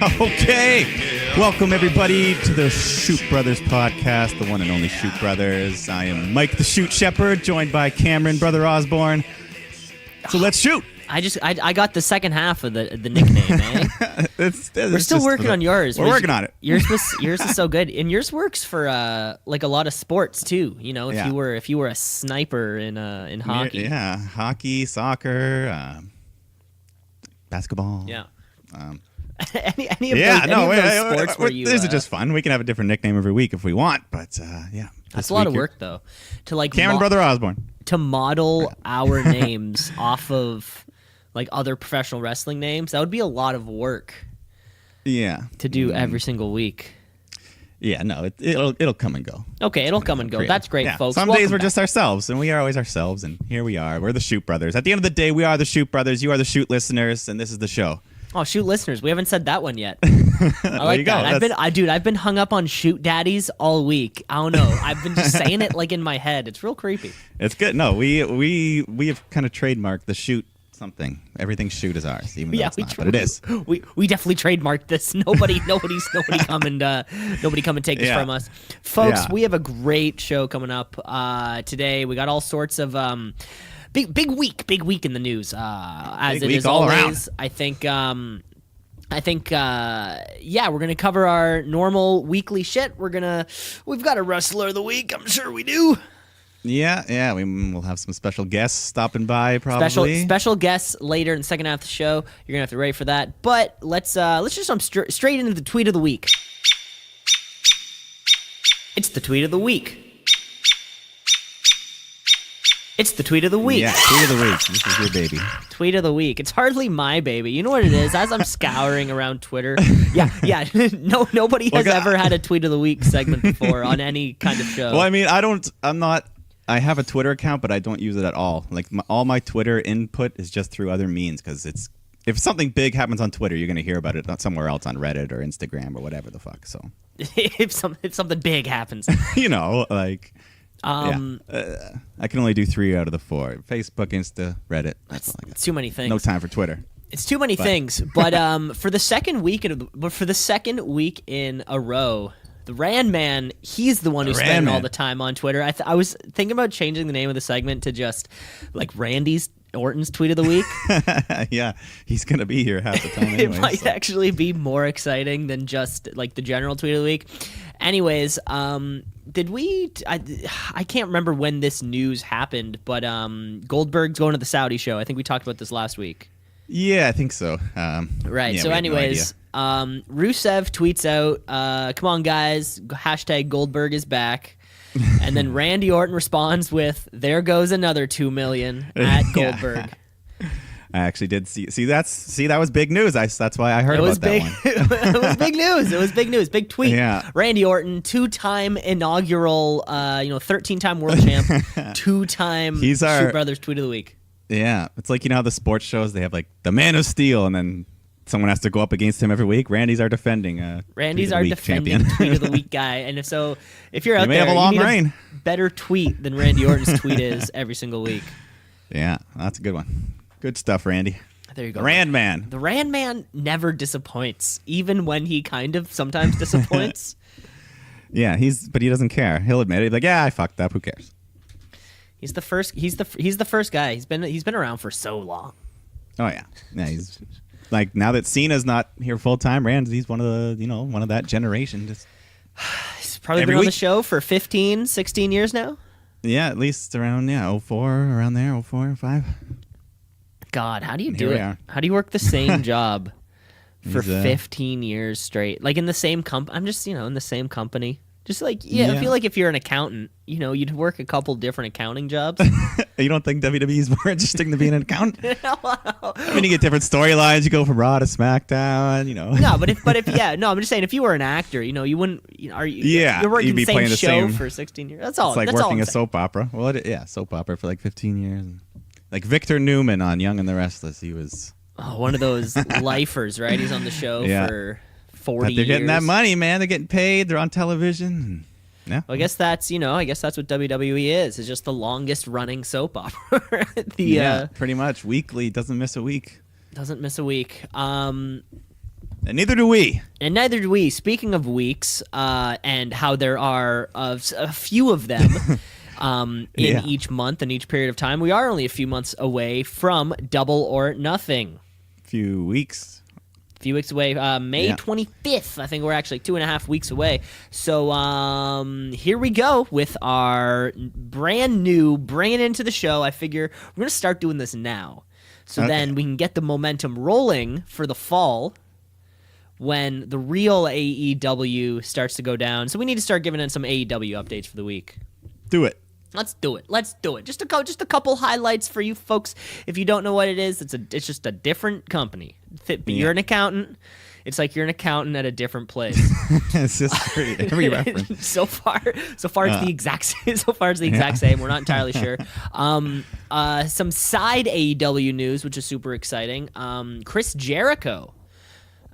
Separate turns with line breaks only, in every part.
Okay, welcome everybody to the Shoot Brothers podcast, the one and only Shoot Brothers. I am Mike the Shoot Shepherd, joined by Cameron, Brother Osborne. So let's shoot.
I got the second half of the nickname, eh? We're still working on yours.
We're working on it.
Yours is so good, and yours works for like a lot of sports too. You know, if you were a sniper in hockey,
yeah, hockey, soccer, basketball,
yeah.
Any of
those sports where you...
These are just fun. We can have a different nickname every week if we want, but yeah.
That's a lot of work, though. To like
Cameron Brother Osborne.
To model our names off of like other professional wrestling names, that would be a lot of work.
Yeah.
To do every single week.
Yeah, no, it'll come and go.
Okay, it'll come and go. That's great, folks.
Some days we're just ourselves, and we are always ourselves, and here we are. We're the Shoot Brothers. At the end of the day, we are the Shoot Brothers. You are the Shoot listeners, and this is the show.
Oh, Shoot listeners. We haven't said that one yet. I like that. I've been hung up on Shoot daddies all week. I don't know. I've been just saying it like in my head. It's real creepy.
It's good. No, we have kind of trademarked the Shoot something. Everything Shoot is ours, even though it's not, but it is.
We definitely trademarked this. Nobody come and take this from us, folks. Yeah. We have a great show coming up today. We got all sorts of big week in the news. As it is always, I think we're gonna cover our normal weekly shit. We've got a wrestler of the week. I'm sure we do.
Yeah, we'll have some special guests stopping by probably.
Special guests later in the second half of the show. You're gonna have to wait for that. But let's just jump straight into the tweet of the week. It's the tweet of the week. It's the tweet of the week.
Yeah, tweet of the week. This is your baby.
Tweet of the week. It's hardly my baby. You know what it is? As I'm scouring around Twitter, nobody has ever had a tweet of the week segment before on any kind of show.
Well, I mean, I have a Twitter account, but I don't use it at all. Like all my Twitter input is just through other means because if something big happens on Twitter, you're going to hear about it somewhere else on Reddit or Instagram or whatever the fuck. So
if something big happens,
like. I can only do 3 out of the 4. Facebook, Insta, Reddit. That's all I got.
It's too many things.
No time for Twitter.
It's too many things. But for the second week in a row, the Rand Man, he's the one who's spending all the time on Twitter. I was thinking about changing the name of the segment to just like Orton's tweet of the week.
Yeah, he's gonna be here half the time. Anyway,
it might actually be more exciting than just like the general tweet of the week. Anyways, did we? I can't remember when this news happened, but Goldberg's going to the Saudi show. I think we talked about this last week.
Yeah, I think so.
Right. So, anyways, Rusev tweets out, "Come on, guys! Hashtag Goldberg is back." And then Randy Orton responds with, "There goes another 2 million at Goldberg."
I actually did see that was big news. That's why I heard about that one.
It was big news. It was big news. Big tweet.
Yeah.
Randy Orton, 2-time inaugural 13-time world champ, 2-time Shoot Brothers tweet of the week.
Yeah. It's like how the sports shows they have like the Man of Steel and then someone has to go up against him every week. Randy's our defending champion.
Tweet of the week guy. And if you're out
there,
have
a long reign.
Better tweet than Randy Orton's tweet is every single week.
Yeah, that's a good one. Good stuff, Randy.
There you go.
The Rand Man.
The Rand Man never disappoints, even when he kind of sometimes disappoints.
Yeah, but he doesn't care. He'll admit it. He's like, yeah, I fucked up. Who cares?
He's the first. He's the first guy. He's been around for so long.
Oh yeah. Yeah. He's like now that Cena's not here full time. He's one of that generation.
He's probably been on the show for 15, 16 years now.
Yeah, at least around 04, around there, 04, 05.
God, how do you do it? How do you work the same job for 15 years straight? Like in the same I'm just, in the same company. Just like, I feel like if you're an accountant, you'd work a couple different accounting jobs.
You don't think WWE is more interesting than being an accountant? I mean, you get different storylines. You go from Raw to SmackDown,
No, I'm just saying, if you were an actor, you wouldn't, you're working the same show for 16 years. That's all.
It's like working a soap opera. Well, soap opera for like 15 years. Like Victor Newman on Young and the Restless, he was...
Oh, one of those lifers, right? He's on the show for 40 years.
They're getting that money, man. They're getting paid. They're on television. Yeah.
Well, I guess that's what WWE is. It's just the longest running soap opera.
Pretty much. Weekly. Doesn't miss a week.
Doesn't miss a week.
And neither do we.
And neither do we. Speaking of weeks, and how there are a few of them in each month and each period of time, we are only a few months away from Double or Nothing.
Few weeks
Away. May 25th. I think we're actually 2.5 weeks away. So here we go with our brand new, bring it into the show. I figure we're going to start doing this now. So then we can get the momentum rolling for the fall when the real AEW starts to go down. So we need to start giving in some AEW updates for the week.
Do it.
Let's do it. Just a couple highlights for you folks. If you don't know what it is, it's just a different company. You're an accountant. It's like you're an accountant at a different place.
It's just every reference.
So far it's the exact same. So far it's the exact same. We're not entirely sure. Some side AEW news, which is super exciting. Chris Jericho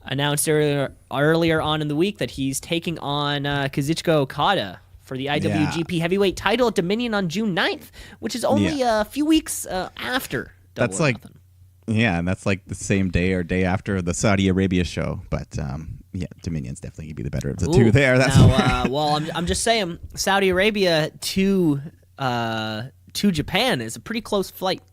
announced earlier on in the week that he's taking on Kazuchika Okada for the IWGP Heavyweight title at Dominion on June 9th, which is only a few weeks after Double or Nothing.
Yeah, and that's like the same day or day after the Saudi Arabia show. But Dominion's definitely going to be the better of the two there.
Well, I'm just saying, Saudi Arabia to Japan is a pretty close flight.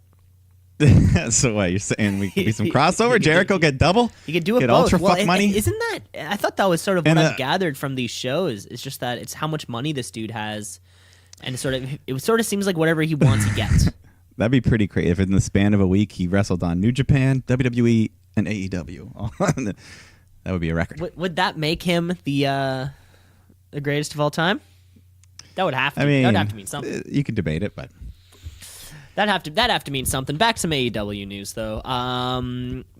So what, you're saying we could be some crossover? Jericho get double?
You could do it
get
both.
Ultra fuck money?
Isn't that... I thought that was sort of what I've gathered from these shows. It's just that it's how much money this dude has. And it sort of seems like whatever he wants, he gets.
That'd be pretty crazy if in the span of a week he wrestled on New Japan, WWE, and AEW. That would be a record.
Would that make him the greatest of all time? That would have to.
That would
have to mean something.
You could debate it, but
that'd have to mean something. Back to some AEW news though.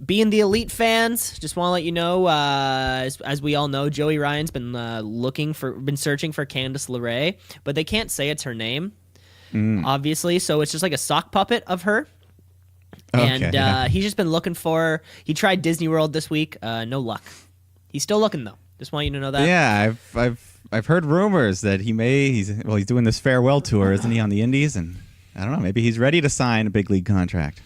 Being the Elite fans, just want to let you know, as we all know, Joey Ryan's been searching for Candice LeRae, but they can't say it's her name. Obviously, so it's just like a sock puppet of her. And he's just been looking for her. He tried Disney World this week. No luck. He's still looking though. Just want you to know that.
Yeah, I've heard rumors that he's doing this farewell tour, isn't he, on the Indies? And I don't know, maybe he's ready to sign a big league contract.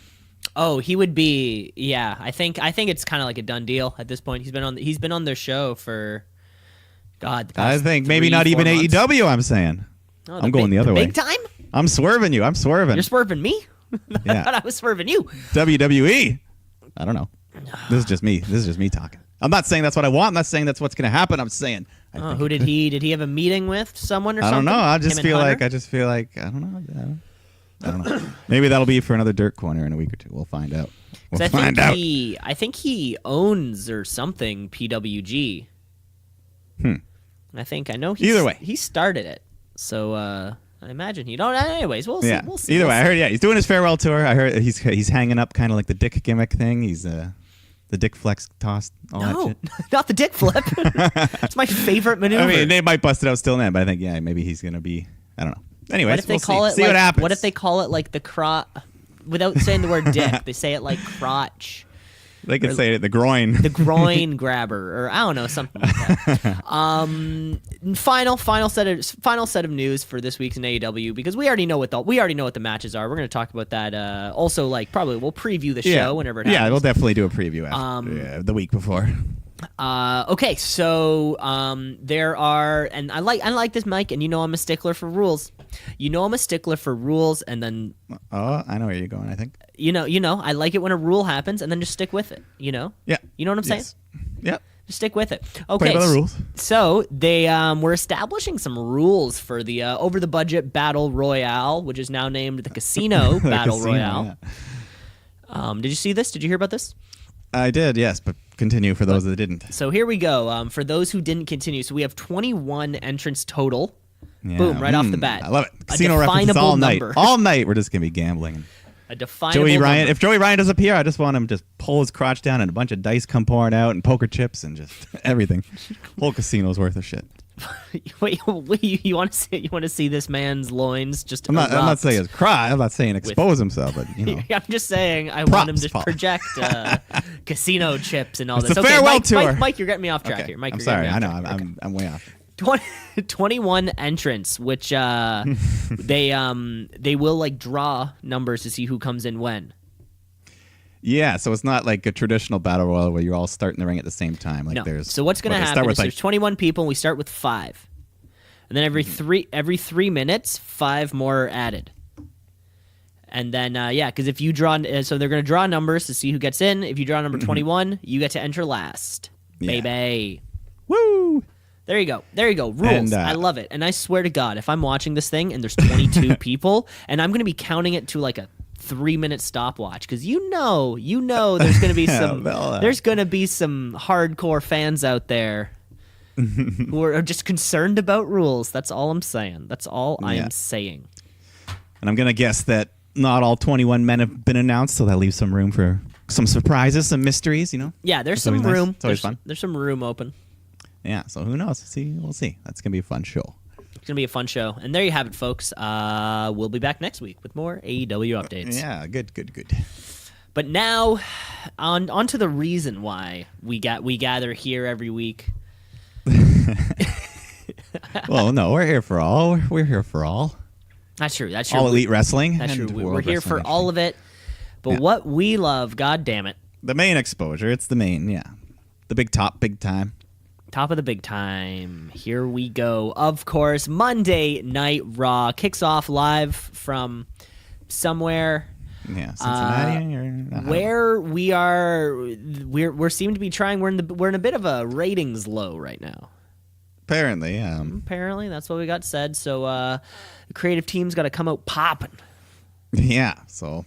Oh, he would be. Yeah, I think it's kind of like a done deal at this point. He's been on their show for God.
I think maybe not even months. AEW. I'm saying.
Oh,
I'm going the other way.
Big time.
I'm swerving you. I'm swerving.
You're swerving me?
Yeah.
I thought I was swerving you.
WWE. I don't know. This is just me talking. I'm not saying that's what I want. I'm not saying that's what's going to happen. I'm saying.
Who did he? Did he have a meeting with someone or something?
I don't know. I just feel like I don't know. Maybe that'll be for another Dirt Corner in a week or two. We'll find out.
I think he owns or something PWG. I know.
Either way,
he started it. So I imagine he don't. Anyways, we'll see. We'll see.
Either way, I heard. Yeah, he's doing his farewell tour. I heard he's hanging up kind of like the dick gimmick thing. He's the dick flex toss. That shit.
Not the dick flip. It's my favorite maneuver.
I mean, they might bust it out still then, but I think maybe he's gonna be. I don't know. Anyways,
what if they call it?
See what happens.
What if they call it like the crotch? Without saying the word dick, they say it like crotch.
They could say it, the groin.
The groin grabber, or I don't know, something like that. Final set of news for this week's in AEW, because we already know what the matches are. We're going to talk about that. Also, like probably we'll preview the show whenever it happens.
Yeah, we'll definitely do a preview after the week before.
Okay, so there are, and I like this, Mike, and you know I'm a stickler for rules. And then
I know where you're going. I think
you know I like it when a rule happens and then just stick with it. You know,
yeah,
you know what I'm saying?
Yeah,
just stick with it. Okay,
play by the rules.
So they were establishing some rules for the over the budget battle royale, which is now named the Casino Battle Royale. Yeah. Did you see this? Did you hear about this?
I did, yes, but continue for those that didn't.
So here we go. For those who didn't continue, so we have 21 entrants total.
Yeah.
Boom, right off the bat.
I love it. Casino references all night. All night we're just going to be gambling.
A definable number.
If Joey Ryan does appear, I just want him to just pull his crotch down and a bunch of dice come pouring out and poker chips and just everything. Whole casino's worth of shit.
Wait, you want to see this man's loins just
I'm not saying his cry. I'm not saying expose himself, but you know.
I'm just saying I want him to project casino chips and all this.
It's a farewell tour.
Mike, you're getting me off track here. Mike,
I'm sorry. I know. I'm way off.
21 entrants, which they will like draw numbers to see who comes in when.
Yeah, so it's not like a traditional battle royal where you're all starting the ring at the same time. Like
No.
there's.
So what's going to happen is there's 21 people, and we start with 5. And then every 3 minutes, 5 more are added. And then, because if you draw... so they're going to draw numbers to see who gets in. If you draw number 21, you get to enter last. Yeah. Baby.
Woo!
There you go. Rules. I love it. And I swear to God, if I'm watching this thing and there's 22 people, and I'm going to be counting it to like a 3-minute stopwatch, because you know, there's going to be some, there's going to be some hardcore fans out there who are just concerned about rules. That's all I'm saying. That's all I'm saying.
And I'm going to guess that not all 21 men have been announced, so that leaves some room for some surprises, some mysteries.
Yeah, there's some room.
Nice. It's always fun.
There's some room open.
Yeah, so who knows? We'll see. That's going to be a fun show.
It's going to be a fun show. And there you have it, folks. We'll be back next week with more AEW updates.
Yeah, good.
But now, on to the reason why we gather here every week.
Well, no, we're here for all. We're here for all.
That's true.
All elite wrestling.
That's true. We're here for all of it. But what we love, God damn it.
The main exposure. It's the main, the big time.
Top of the big time. Here we go. Of course, Monday Night Raw kicks off live from somewhere.
Yeah, Cincinnati.
Where we are, we're seem to be trying. We're in a bit of a ratings low right now.
Apparently,
Apparently, that's what we got said. So, the creative team's got to come out popping.
Yeah. So,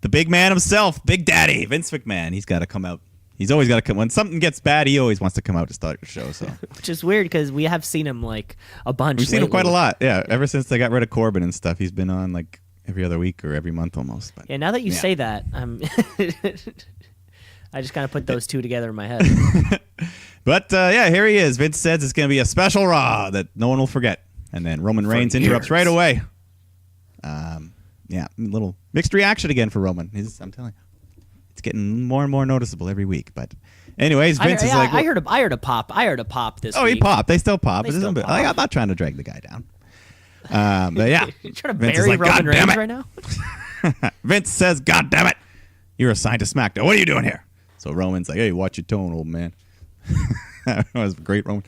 the big man himself, Big Daddy Vince McMahon, he's got to come out. He's always got to come. When something gets bad, he always wants to come out to start your show. So,
which is weird because we have seen him like a bunch.
We've seen him quite a lot. Yeah, ever since they got rid of Corbin and stuff, he's been on like every other week or every month almost. But,
yeah, now that you say that, I just kind of put those two together in my head.
But here he is. Vince says it's going to be a special Raw that no one will forget, and then Roman Reigns interrupts right away. Little mixed reaction again for Roman. I'm telling you. It's getting more and more noticeable every week. But anyways, Vince is like...
I heard a pop this week.
Oh, he popped. They still pop.
Still pop.
I'm not trying to drag the guy down. But yeah.
You're trying to bury Roman Reigns right now?
Vince says, God damn it. You're assigned to SmackDown. What are you doing here? So Roman's like, hey, watch your tone, old man. That was great, Roman.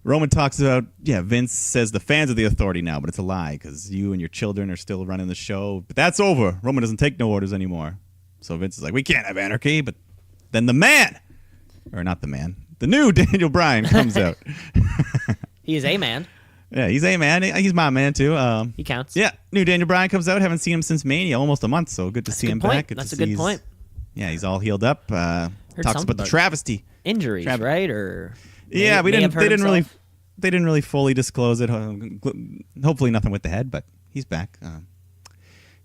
Roman talks about, Vince says the fans are the authority now, but it's a lie because you and your children are still running the show. But that's over. Roman doesn't take no orders anymore. So Vince is like, we can't have anarchy. But then the new Daniel Bryan comes out.
He is a man.
Yeah, he's a man. He's my man, too.
He counts.
Yeah, new Daniel Bryan comes out. Haven't seen him since Mania, almost a month, so good to see him back.
That's a good point.
Yeah, he's all healed up. Talks about the travesty.
Injuries, right? Or
yeah, they didn't really fully disclose it. Hopefully nothing with the head, but he's back.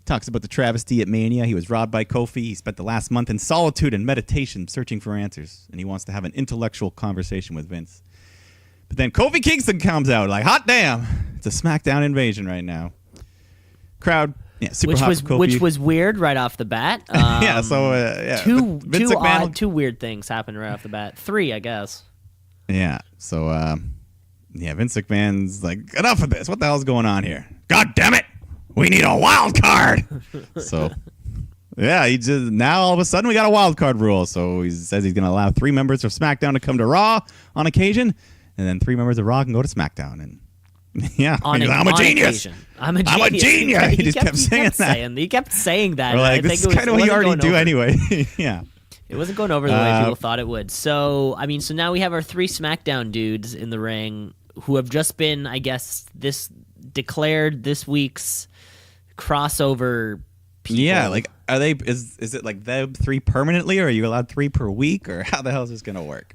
Talks about the travesty at Mania. He was robbed by Kofi. He spent the last month in solitude and meditation searching for answers, and he wants to have an intellectual conversation with Vince. But then Kofi Kingston comes out like, hot damn, it's a SmackDown invasion right now. Crowd, super hot for Kofi.
Which was weird right off the bat. Two weird things happened right off the bat. 3, I guess.
Yeah, so, Vince McMahon's like, enough of this. What the hell's going on here? God damn it! We need a wild card! So, now all of a sudden we got a wild card rule. So he says he's going to allow 3 members of SmackDown to come to Raw on occasion, and then 3 members of Raw can go to SmackDown. And I'm a genius. I'm a genius. He just kept saying that.
He kept saying that.
We're like, this is kind of what you already do anyway. Yeah.
It wasn't going over the way people thought it would. So now we have our 3 SmackDown dudes in the ring who have just been, I guess, declared this week's crossover people.
Yeah, like, are they? Is it like them 3 permanently, or are you allowed 3 per week, or how the hell is this gonna work?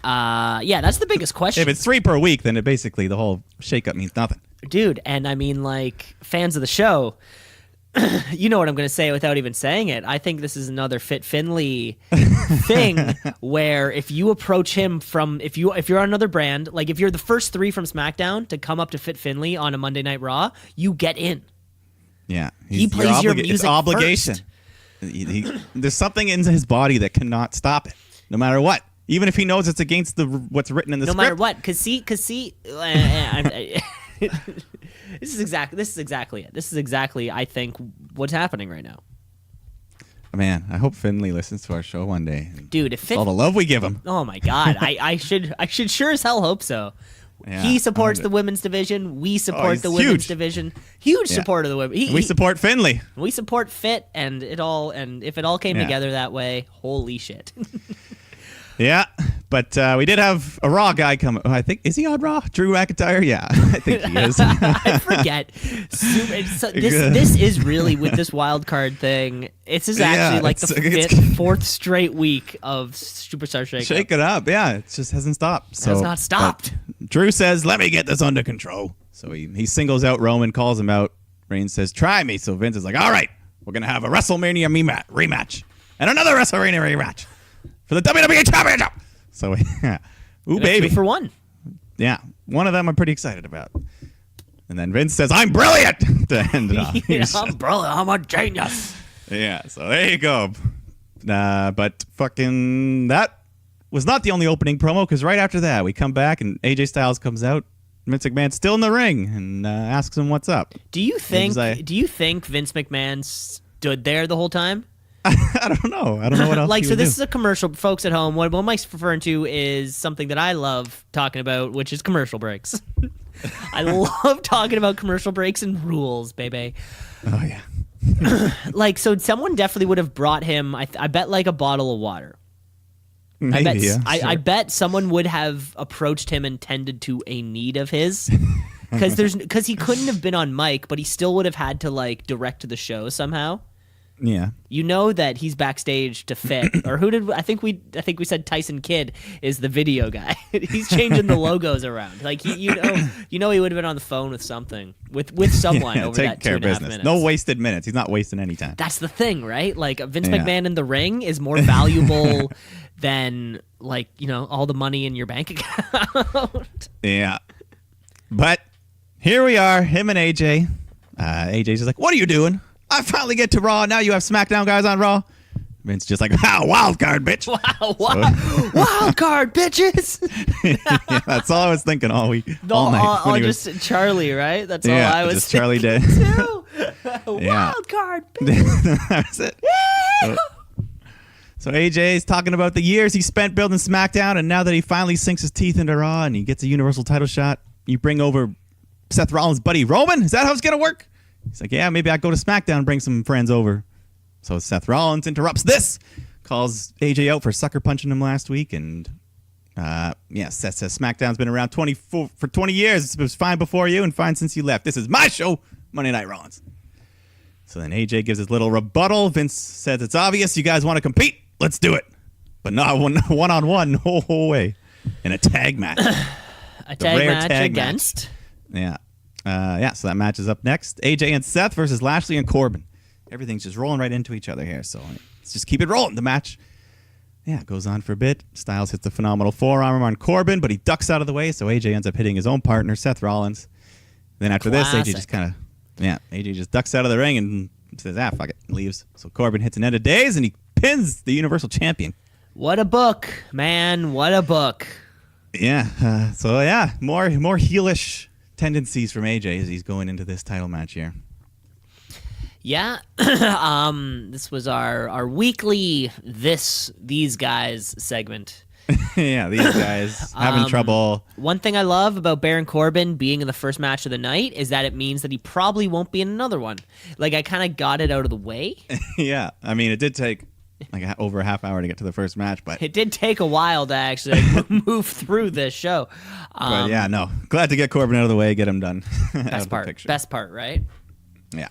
That's the biggest question.
If it's 3 per week, then it basically the whole shakeup means nothing.
Dude, and I mean, like, fans of the show, you know what I'm going to say without even saying it. I think this is another Fit Finley thing where if you approach him if you're on another brand, like if you're the first 3 from SmackDown to come up to Fit Finley on a Monday Night Raw, you get in.
Yeah.
He plays your music
it's obligation.
First.
There's something in his body that cannot stop it, no matter what. Even if he knows it's against what's written in the script.
No matter what. Because see, This is exactly it. This is exactly, I think, what's happening right now.
Man, I hope Finley listens to our show one day.
Dude, if
all the love we give him.
Oh my God, I should sure as hell hope so.
Yeah,
he supports the women's division. We support the women's division. Huge supporter of the women.
We support Finley.
We support Fit, and if it all came together that way, holy shit.
Yeah, but we did have a Raw guy come. I think, is he on Raw? Drew McIntyre? Yeah, I think he is.
I forget. This is really, with this wild card thing, it's actually like the fourth straight week of Superstar Shake-Up.
Shake it up, yeah. It just hasn't stopped.
It has not stopped.
Drew says, let me get this under control. So he singles out Roman, calls him out. Reigns says, try me. So Vince is like, all right, we're going to have a WrestleMania rematch. And another WrestleMania rematch. For the WWE Championship. So, yeah. Ooh, baby.
2 for 1.
Yeah. One of them I'm pretty excited about. And then Vince says, I'm brilliant. To end it off.
I'm brilliant. I'm a genius.
Yeah. So there you go. But fucking that was not the only opening promo, because right after that, we come back and AJ Styles comes out. Vince McMahon's still in the ring and asks him what's up.
Do you think Vince McMahon stood there the whole time?
I don't know. I don't know what else.
So this is a commercial, folks at home. What Mike's referring to is something that I love talking about, which is commercial breaks. I love talking about commercial breaks and rules, baby.
Oh yeah.
So someone definitely would have brought him. I bet like a bottle of water.
Maybe, sure.
I bet someone would have approached him and tended to a need of his. Because he couldn't have been on mic, but he still would have had to like direct the show somehow.
Yeah.
You know that he's backstage to Fit, or who did I think we said Tyson Kidd is the video guy. He's changing the logos around. Like he would have been on the phone with someone over that 2.5 minutes.
No wasted minutes. He's not wasting any time.
That's the thing, right? Like Vince McMahon in the ring is more valuable than all the money in your bank account.
Yeah. But here we are, him and AJ. AJ's just like, what are you doing? I finally get to Raw. Now you have SmackDown guys on Raw. Vince just like, wow, wild card, bitch.
Wild card, bitches.
Yeah, that's all I was thinking all week, all night.
Just Charlie, right? That's all I was
just Charlie did.
Too. Wild card, bitch.
That's it. So AJ's talking about the years he spent building SmackDown, and now that he finally sinks his teeth into Raw and he gets a Universal title shot, you bring over Seth Rollins' buddy Roman? Is that how it's going to work? He's like, yeah, maybe I go to SmackDown and bring some friends over. So Seth Rollins interrupts this, calls AJ out for sucker punching him last week, and Seth says SmackDown's been around for 20 years. It was fine before you and fine since you left. This is my show, Monday Night Rollins. So then AJ gives his little rebuttal. Vince says, it's obvious you guys want to compete. Let's do it. But not one-on-one, no whole way. In a tag match.
A tag match against?
Yeah. So that match is up next. AJ and Seth versus Lashley and Corbin. Everything's just rolling right into each other here. So let's just keep it rolling. The match, goes on for a bit. Styles hits the phenomenal forearm on Corbin, but he ducks out of the way. So AJ ends up hitting his own partner, Seth Rollins. Then after this, AJ just AJ just ducks out of the ring and says, fuck it, and leaves. So Corbin hits an end of days and he pins the Universal Champion.
What a book, man. What a book.
Yeah. More heelish tendencies from AJ as he's going into this title match here.
Yeah. This was our weekly these guys segment.
Yeah, these guys having trouble.
One thing I love about Baron Corbin being in the first match of the night is that it means that he probably won't be in another one. Like, I kind of got it out of the way.
Yeah. I mean, it did take over a half hour to get to the first match, but
it did take a while to actually move through this show.
But glad to get Corbin out of the way, get him done.
Best part, right?
Yeah.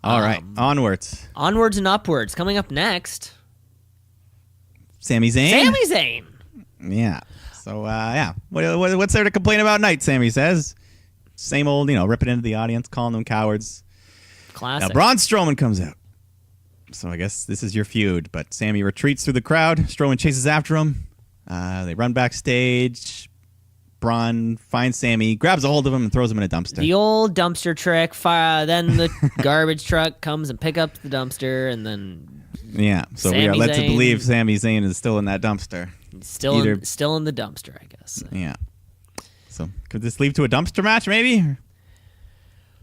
All right, onwards
and upwards. Coming up next,
Sami Zayn. Yeah. So what's there to complain about? Night, Sami says. Same old, ripping into the audience, calling them cowards.
Classic.
Now Braun Strowman comes out. So I guess this is your feud, but Sami retreats through the crowd. Strowman chases after him. They run backstage. Braun finds Sami, grabs a hold of him, and throws him in a dumpster.
The old dumpster trick. Then the garbage truck comes and pick up the dumpster, and then
so we are led to believe Sami Zayn is still in that dumpster.
Still in the dumpster, I guess.
Yeah. So could this lead to a dumpster match? Maybe.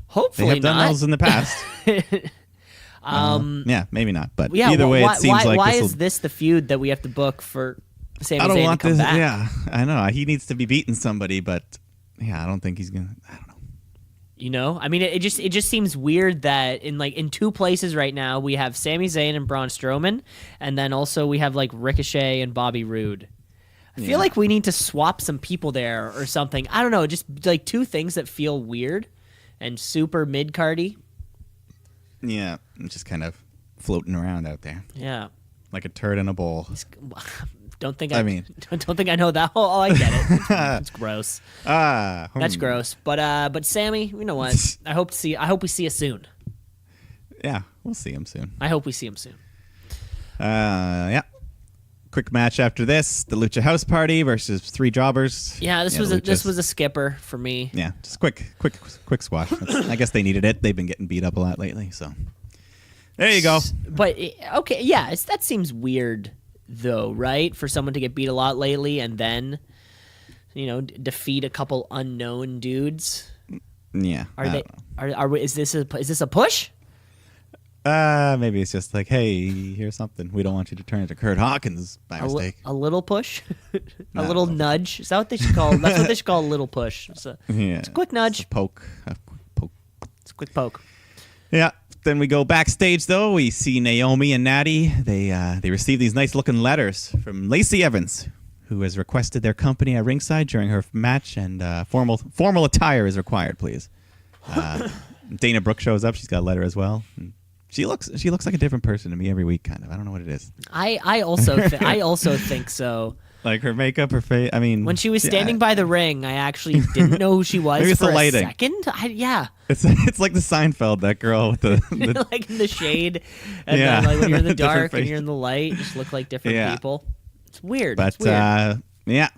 Hopefully
they have done
not.
those in the past. Yeah, maybe not. But
yeah,
either way, it seems like
why is this the feud that we have to book for Sami Zayn to come back?
Yeah, I know he needs to be beating somebody, but yeah, I don't think he's gonna. I don't know.
You know, I mean, it just seems weird that in two places right now we have Sami Zayn and Braun Strowman, and then also we have like Ricochet and Bobby Roode. I feel like we need to swap some people there or something. I don't know, just like two things that feel weird and super mid-cardy.
Yeah, I'm just kind of floating around out there.
Yeah,
like a turd in a bowl.
Don't think I know that. Oh, I get it. It's gross. That's gross. But Sammy, you know what? I hope we see you soon.
Yeah, we'll see him soon.
I hope we see him soon.
Yeah. Quick match after this: the Lucha House Party versus 3 jobbers.
Yeah, this was a skipper for me.
Yeah, just quick squash. I guess they needed it. They've been getting beat up a lot lately, so there you go.
But okay, yeah, that seems weird though, right? For someone to get beat a lot lately and then, defeat a couple unknown dudes.
Yeah,
is this a push?
Maybe it's just like, hey, here's something. We don't want you to turn into Kurt Hawkins by mistake.
A little push, a little nudge. Is that what they should call? That's what they should call a little push. It's a quick nudge.
It's a poke.
It's a quick poke.
Yeah. Then we go backstage though. We see Naomi and Natty. They receive these nice looking letters from Lacey Evans, who has requested their company at ringside during her match, and formal attire is required, please. Dana Brooke shows up. She's got a letter as well. And she looks like a different person to me every week, kind of. I don't know what it is.
I also think so.
Like her makeup, her face. I mean,
when she was standing by the ring, I actually didn't know who she was.
Maybe it's
for
the lighting.
A second.
It's like the Seinfeld, that girl with the
like in the shade, and then like when you're in the dark and you're in the light, you just look like different people. It's weird.
But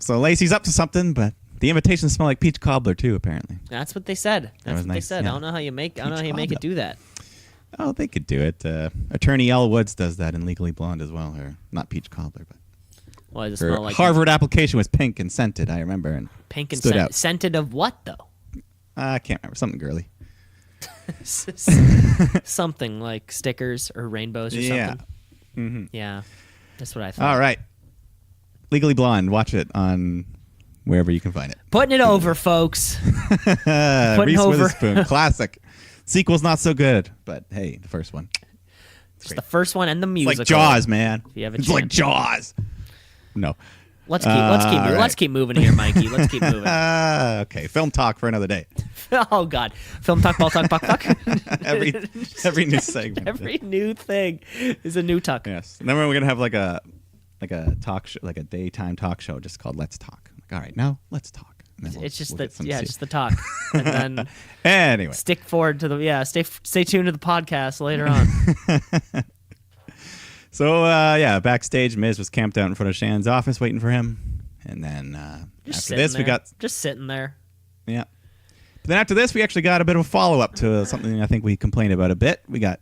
so Lacey's up to something, but the invitations smell like peach cobbler too. Apparently,
that's what they said. They said. Yeah. I don't know how you make it do that.
Oh, they could do it. Attorney Elle Woods does that in Legally Blonde as well. Or not peach cobbler, but
why does it smell like
Harvard application was pink and scented. I remember, and
pink and
stood out.
Scented of what though?
I can't remember. Something girly.
Something like stickers or rainbows or something.
Mm-hmm.
Yeah, that's what I thought.
All right, Legally Blonde. Watch it on wherever you can find it.
Putting it over, folks.
Reese Witherspoon, classic. Sequel's not so good, but hey, the first one.
Just the first one and the music.
It's like Jaws, man.
If you have a
it's
chance.
like Jaws. No.
Let's keep moving here, Mikey. Let's keep moving.
Okay, film talk for another day.
Oh God, film talk, ball talk, buck talk.
every new segment.
Every new thing is a new talk.
Yes. And then we're gonna have like a talk show, like a daytime talk show, just called Let's Talk. Like, all right, now let's talk.
It's just just the talk, and then
anyway,
stick forward to the stay tuned to the podcast later on.
So backstage, Miz was camped out in front of Shannon's office waiting for him, and then after this we got
just sitting there.
Yeah. But then after this, we actually got a bit of a follow up to something I think we complained about a bit. We got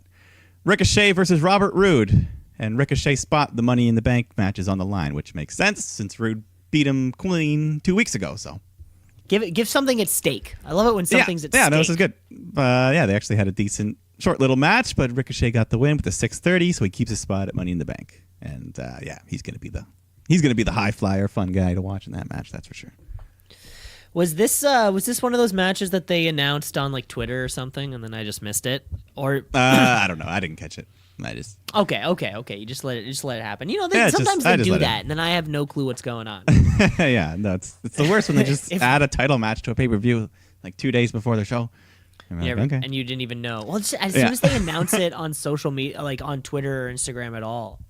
Ricochet versus Robert Roode, and Ricochet spot the Money in the Bank match is on the line, which makes sense since Roode beat him clean 2 weeks ago. So.
Give something at stake. I love it when something's at stake.
Yeah, no, this is good. They actually had a decent short little match, but Ricochet got the win with the 630, so he keeps his spot at Money in the Bank. And he's gonna be the high flyer, fun guy to watch in that match. That's for sure.
Was this one of those matches that they announced on like Twitter or something, and then I just missed it? Or
I don't know. I didn't catch it. I just
okay. You just let it happen. You know, sometimes they do that, and then I have no clue what's going on.
Yeah, no, it's the worst when they just add a title match to a pay-per-view like 2 days before their show.
Yeah,
like, okay.
And you didn't even know. Well, as soon as they announce it on social media, like on Twitter or Instagram at all,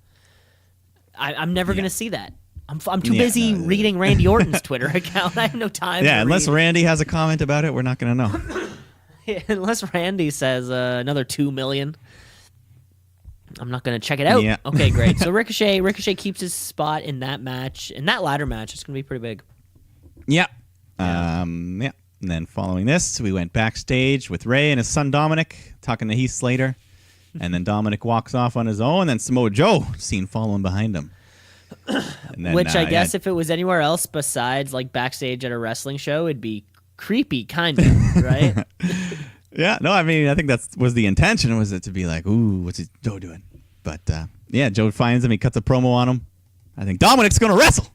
I'm never going to see that. I'm too busy reading Randy Orton's Twitter account. I have no time.
Yeah, unless Randy has a comment about it, we're not going to know.
Unless Randy says another 2 million. I'm not going to check it out.
Yeah.
Okay, great. So Ricochet keeps his spot in that match. In that ladder match, it's going to be pretty big.
Yeah. And then following this, we went backstage with Ray and his son Dominic talking to Heath Slater. And then Dominic walks off on his own, and then Samoa Joe seen following behind him. And then,
Which I guess if it was anywhere else besides like backstage at a wrestling show, it'd be creepy, kind of, right?
Yeah, no, I mean, I think that was the intention, was it to be like, ooh, what's Joe doing? But yeah, Joe finds him. He cuts a promo on him. I think Dominic's going to wrestle.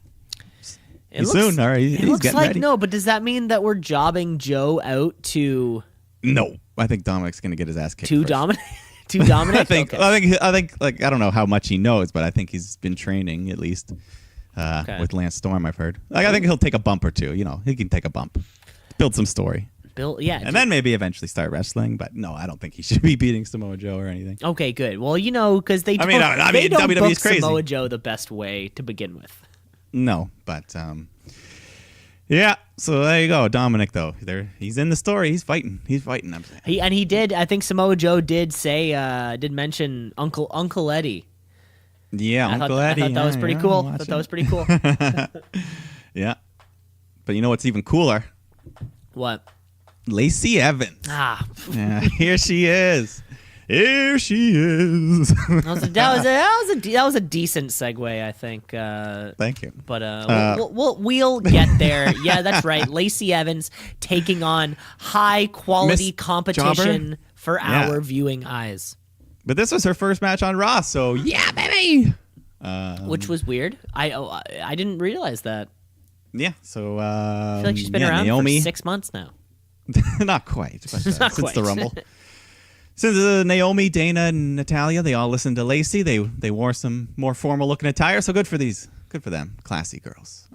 Soon. All right, he's
looks
getting
like
ready.
no, but does that mean that we're jobbing Joe out to?
No, I think Dominic's going to get his ass kicked.
To Dominic? To Dominic?
I think.
Okay.
I think. Like, I don't know how much he knows, but I think he's been training at least with Lance Storm. I've heard. Like, I think he'll take a bump or two. You know, he can take a bump, build some story. And then maybe eventually start wrestling. But no, I don't think he should be beating Samoa Joe or anything.
Okay, good. Well, you know, because they don't,
I mean,
don't
WWE's
book
crazy.
Samoa Joe the best way to begin with.
No, but yeah. So there you go, Dominic. Though he's in the story. He's fighting. I'm saying.
He did. I think Samoa Joe did say, did mention Uncle Eddie.
Yeah, Uncle Eddie.
I thought that was pretty cool. I thought that was pretty cool.
Yeah, but you know what's even cooler?
What?
Lacey Evans. Yeah, here she is. Here she is.
That was a decent segue, I think.
Thank you.
But we'll get there. Yeah, that's right. Lacey Evans taking on high quality competition
Jobber?
for our viewing eyes.
But this was her first match on Raw, so yeah, baby.
Which was weird. I didn't realize that.
Yeah. So
I feel like she's been around
Naomi,
for 6 months now.
Not quite, but
Not
since
quite.
the Rumble. Since Naomi, Dana, and Natalya, they all listened to Lacey. They wore some more formal looking attire, so good for them, classy girls.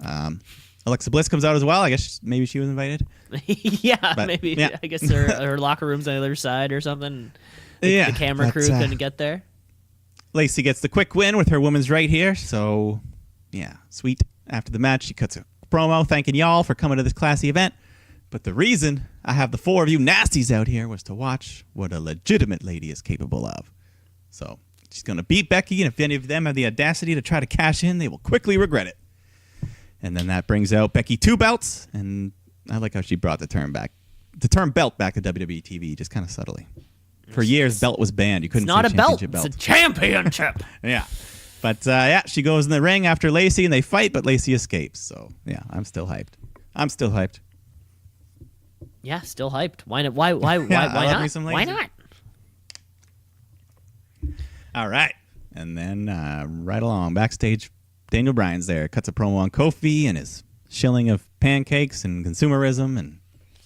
Alexa Bliss comes out as well. I guess maybe she was invited.
Maybe. Yeah. I guess her locker room's on the other side or something. The camera crew couldn't get there.
Lacey gets the quick win with her women's right here. So yeah, sweet. After the match, she cuts a promo thanking y'all for coming to this classy event. But the reason I have the four of you nasties out here was to watch what a legitimate lady is capable of. So she's going to beat Becky, and if any of them have the audacity to try to cash in, they will quickly regret it. And then that brings out Becky 2 belts, and I like how she brought the term belt back to WWE TV, just kind of subtly. For years, belt was banned. You couldn't say championship belt.
It's a championship.
Yeah. But yeah, she goes in the ring after Lacey, and they fight, but Lacey escapes. So yeah, I'm still hyped.
Yeah, still hyped. Why not? Why not? Why not?
All right. And then right along, backstage, Daniel Bryan's there. Cuts a promo on Kofi and his shilling of pancakes and consumerism. And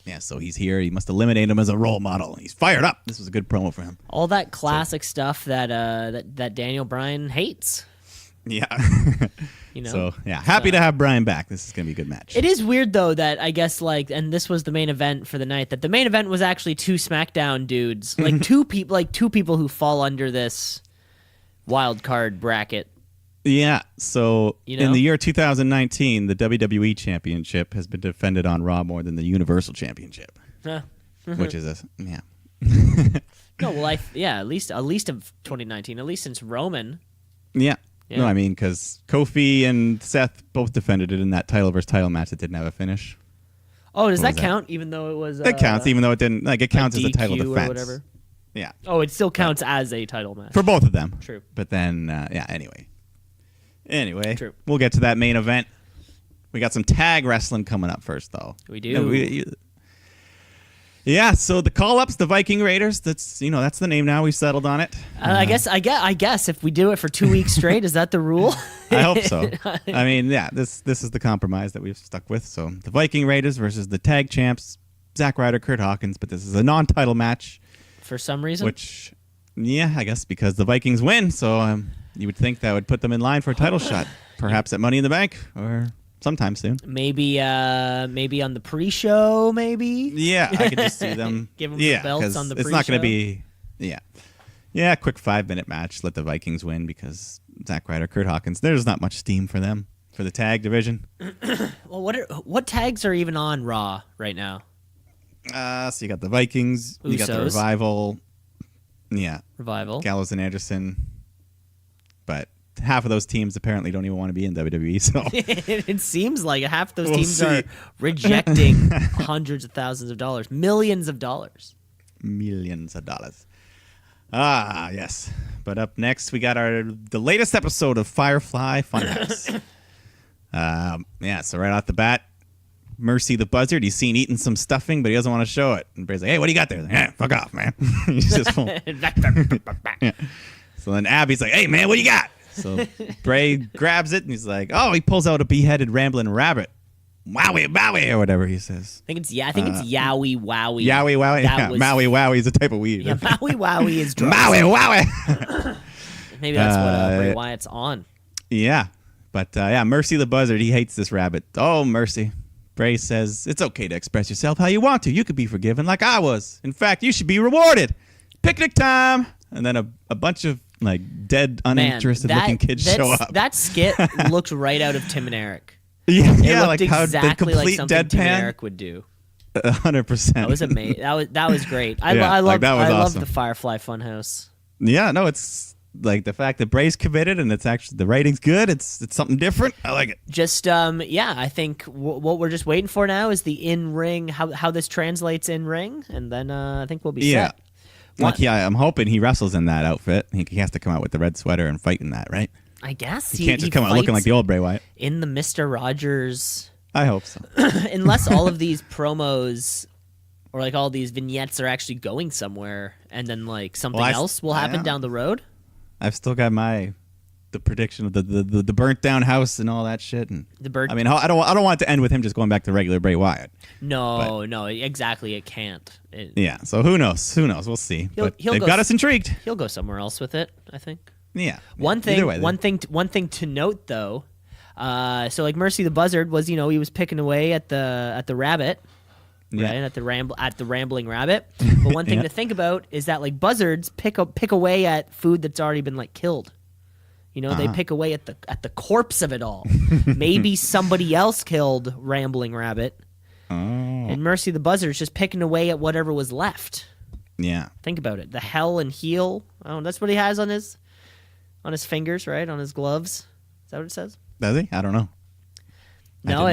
yeah, so he's here. He must eliminate him as a role model. He's fired up. This was a good promo for him.
All that classic stuff that that Daniel Bryan hates.
Yeah.
You know?
So, yeah, happy to have Bryan back. This is going to be a good match.
It is weird, though, that I guess, like, and this was the main event for the night, that the main event was actually 2 SmackDown dudes. Like, two people who fall under this wild card bracket.
Yeah, so
You know?
in the year 2019, the WWE Championship has been defended on Raw more than the Universal Championship, which is yeah.
No, well, at least of 2019, at least since Roman.
Yeah.
Yeah.
No, I mean, because Kofi and Seth both defended it in that title versus title match that didn't have a finish.
Oh, does that count? Even though it was,
it counts, even though it didn't. Like, it counts as a title
DQ
defense.
or whatever.
Yeah.
Oh, it still counts as a title match
For both of them.
True.
But then, yeah. Anyway,
True.
We'll get to that main event. We got some tag wrestling coming up first, though.
We do.
Yeah, so the call-ups, the Viking Raiders. That's the name now. We've settled on it.
I guess if we do it for 2 weeks straight, is that the rule?
I hope so. I mean, yeah, this is the compromise that we've stuck with. So the Viking Raiders versus the tag champs, Zack Ryder, Kurt Hawkins. But this is a non-title match.
For some reason?
Which, yeah, I guess because the Vikings win. So you would think that would put them in line for a title shot. Perhaps at Money in the Bank or sometime soon.
Maybe on the pre-show, maybe?
Yeah, I could just see them.
Give them the belts on the pre-show.
It's not going to be, yeah, quick 5-minute match. Let the Vikings win because Zack Ryder, Kurt Hawkins, there's not much steam for them for the tag division.
Well, what tags are even on Raw right now?
So you got the Vikings, you got the
Usos.
Revival,
Revival.
Gallows and Anderson, but half of those teams apparently don't even want to be in WWE. So
It seems like half those
We'll
teams
see.
are rejecting hundreds of thousands of dollars, millions of dollars.
millions of dollars. Yes. But up next, we got the latest episode of Firefly Funhouse. So right off the bat, Mercy the Buzzard, he's seen eating some stuffing, but he doesn't want to show it. And Bray's like, hey, what do you got there? Like, fuck off, man. He's just yeah. So then Abby's like, hey, man, what do you got? So Bray grabs it, and he's like, oh, he pulls out a beheaded rambling rabbit. Wowie, wowie, or whatever he says.
I think it's Yowie Wowie.
Yowie Wowie. Maui Wowie is a type of weed.
Yeah, Maui Wowie is drugs.
Maui Wowie.
Maybe that's what Bray Wyatt's on.
Yeah. But Mercy the Buzzard, he hates this rabbit. Oh, Mercy. Bray says, it's okay to express yourself how you want to. You could be forgiven like I was. In fact, you should be rewarded. Picnic time. And then a bunch of dead, uninterested looking kids show up.
That skit looked right out of Tim and Eric.
Yeah,
it looked
how
exactly
the
like
complete
something
deadpan.
Tim and Eric would do.
100%.
That was amazing. That was great. I
that was
love
awesome.
the Firefly Funhouse.
Yeah, no, it's like the fact that Bray's committed and it's actually the writing's good. It's something different. I like it.
Just I think what we're just waiting for now is the in ring, how this translates in ring, and then I think we'll be set.
I'm hoping he wrestles in that outfit. He has to come out with the red sweater and fight in that, right?
I guess
he can't just come out looking like the old Bray Wyatt
in the Mr. Rogers.
I hope so.
Unless all of these promos or all these vignettes are actually going somewhere, and then something else will happen down the road.
I've still got the prediction of the burnt down house and all that shit. And I mean, I don't want it to end with him just going back to regular Bray Wyatt.
No, exactly. It can't.
So who knows? We'll see. They've got us intrigued.
He'll go somewhere else with it, I think.
Yeah.
One thing to note though. So Mercy the Buzzard was, he was picking away at the rabbit.
Yeah.
Right, at the rambling rabbit. But one thing to think about is that buzzards pick away at food that's already been killed. They pick away at the corpse of it all. Maybe somebody else killed Rambling Rabbit.
Oh.
And Mercy the Buzzard's just picking away at whatever was left.
Yeah.
Think about it. The hell and heel. Oh, that's what he has on his fingers, right? On his gloves. Is that what it says?
Does he? I don't know.
No,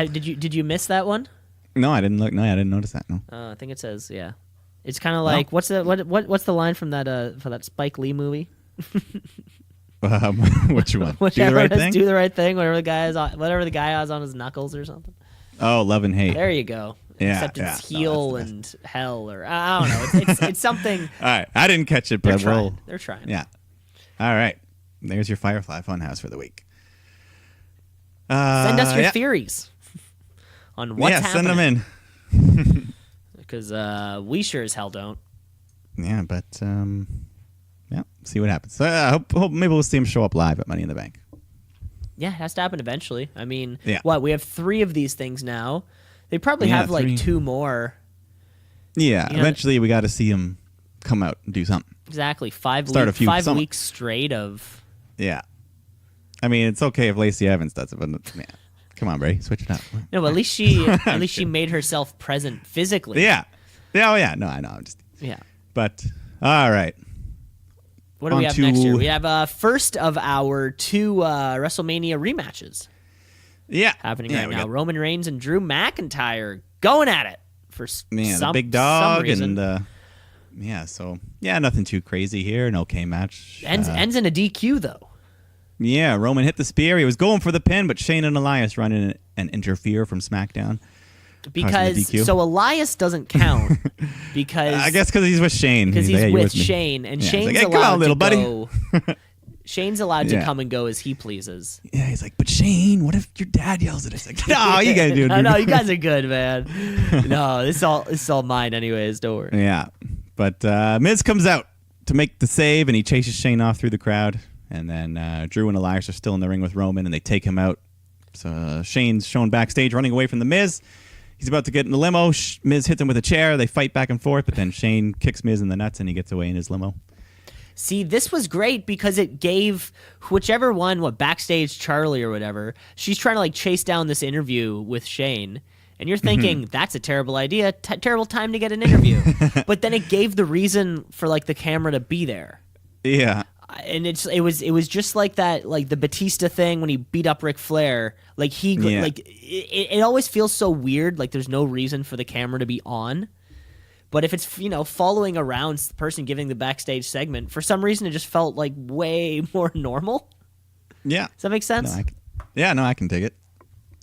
did you miss that one?
No, I didn't look. No, I didn't notice that. No.
I think it says, yeah. It's kind of like what's the line from that for that Spike Lee movie?
Which one? Do the right thing.
Do the right thing. Whatever the guy has on his knuckles or something.
Oh, Love and Hate.
There you go.
Yeah,
except it's heel and hell, or I don't know. It's something.
All right, I didn't catch it, but
they're trying.
Yeah. All right. There's your Firefly Funhouse for the week.
Send us your theories on what's happening.
Send them in.
Because we sure as hell don't.
Yeah, but see what happens. So I hope maybe we'll see him show up live at Money in the Bank.
Yeah, it has to happen eventually. I mean,
yeah.
We have 3 of these things now. They probably have 3. 2 more.
Yeah, eventually we got to see him come out and do something.
Exactly. 5 weeks straight of.
Yeah. I mean, it's okay if Lacey Evans does it, but man, come on, Bray, switch it up.
No, but at least she made herself present physically.
Yeah. Yeah. Oh, yeah. No, I know. I'm just.
Yeah.
But all right.
What do we have next year? We have first of our 2 WrestleMania rematches.
Yeah,
happening right now. Roman Reigns and Drew McIntyre going at it for
the big dog and nothing too crazy here. An okay match.
Ends in a DQ though.
Yeah, Roman hit the spear. He was going for the pin, but Shane and Elias run in and interfere from SmackDown.
Because Elias doesn't count because
I guess because he's with Shane.
Because he's with Shane, and Shane's
like, hey,
allowed
come on, little
to
buddy.
go. Shane's allowed to come and go as he pleases.
Yeah, he's like, but Shane, what if your dad yells at us? Like, no, you guys do it.
No, you guys are good, man. No, this is all mine anyways. Don't worry.
Yeah, but Miz comes out to make the save, and he chases Shane off through the crowd, and then Drew and Elias are still in the ring with Roman, and they take him out. So Shane's shown backstage running away from the Miz. He's about to get in the limo. Miz hits him with a chair. They fight back and forth, but then Shane kicks Miz in the nuts, and he gets away in his limo.
See, this was great because it gave whichever one, Backstage Charlie or whatever, she's trying to chase down this interview with Shane. And you're thinking, that's a terrible idea, terrible time to get an interview. But then it gave the reason for the camera to be there.
Yeah.
And it was just like that, the Batista thing when he beat up Ric Flair. It always feels so weird, there's no reason for the camera to be on. But if it's, following around the person giving the backstage segment, for some reason it just felt like way more normal.
Yeah.
Does that make sense?
I can dig it.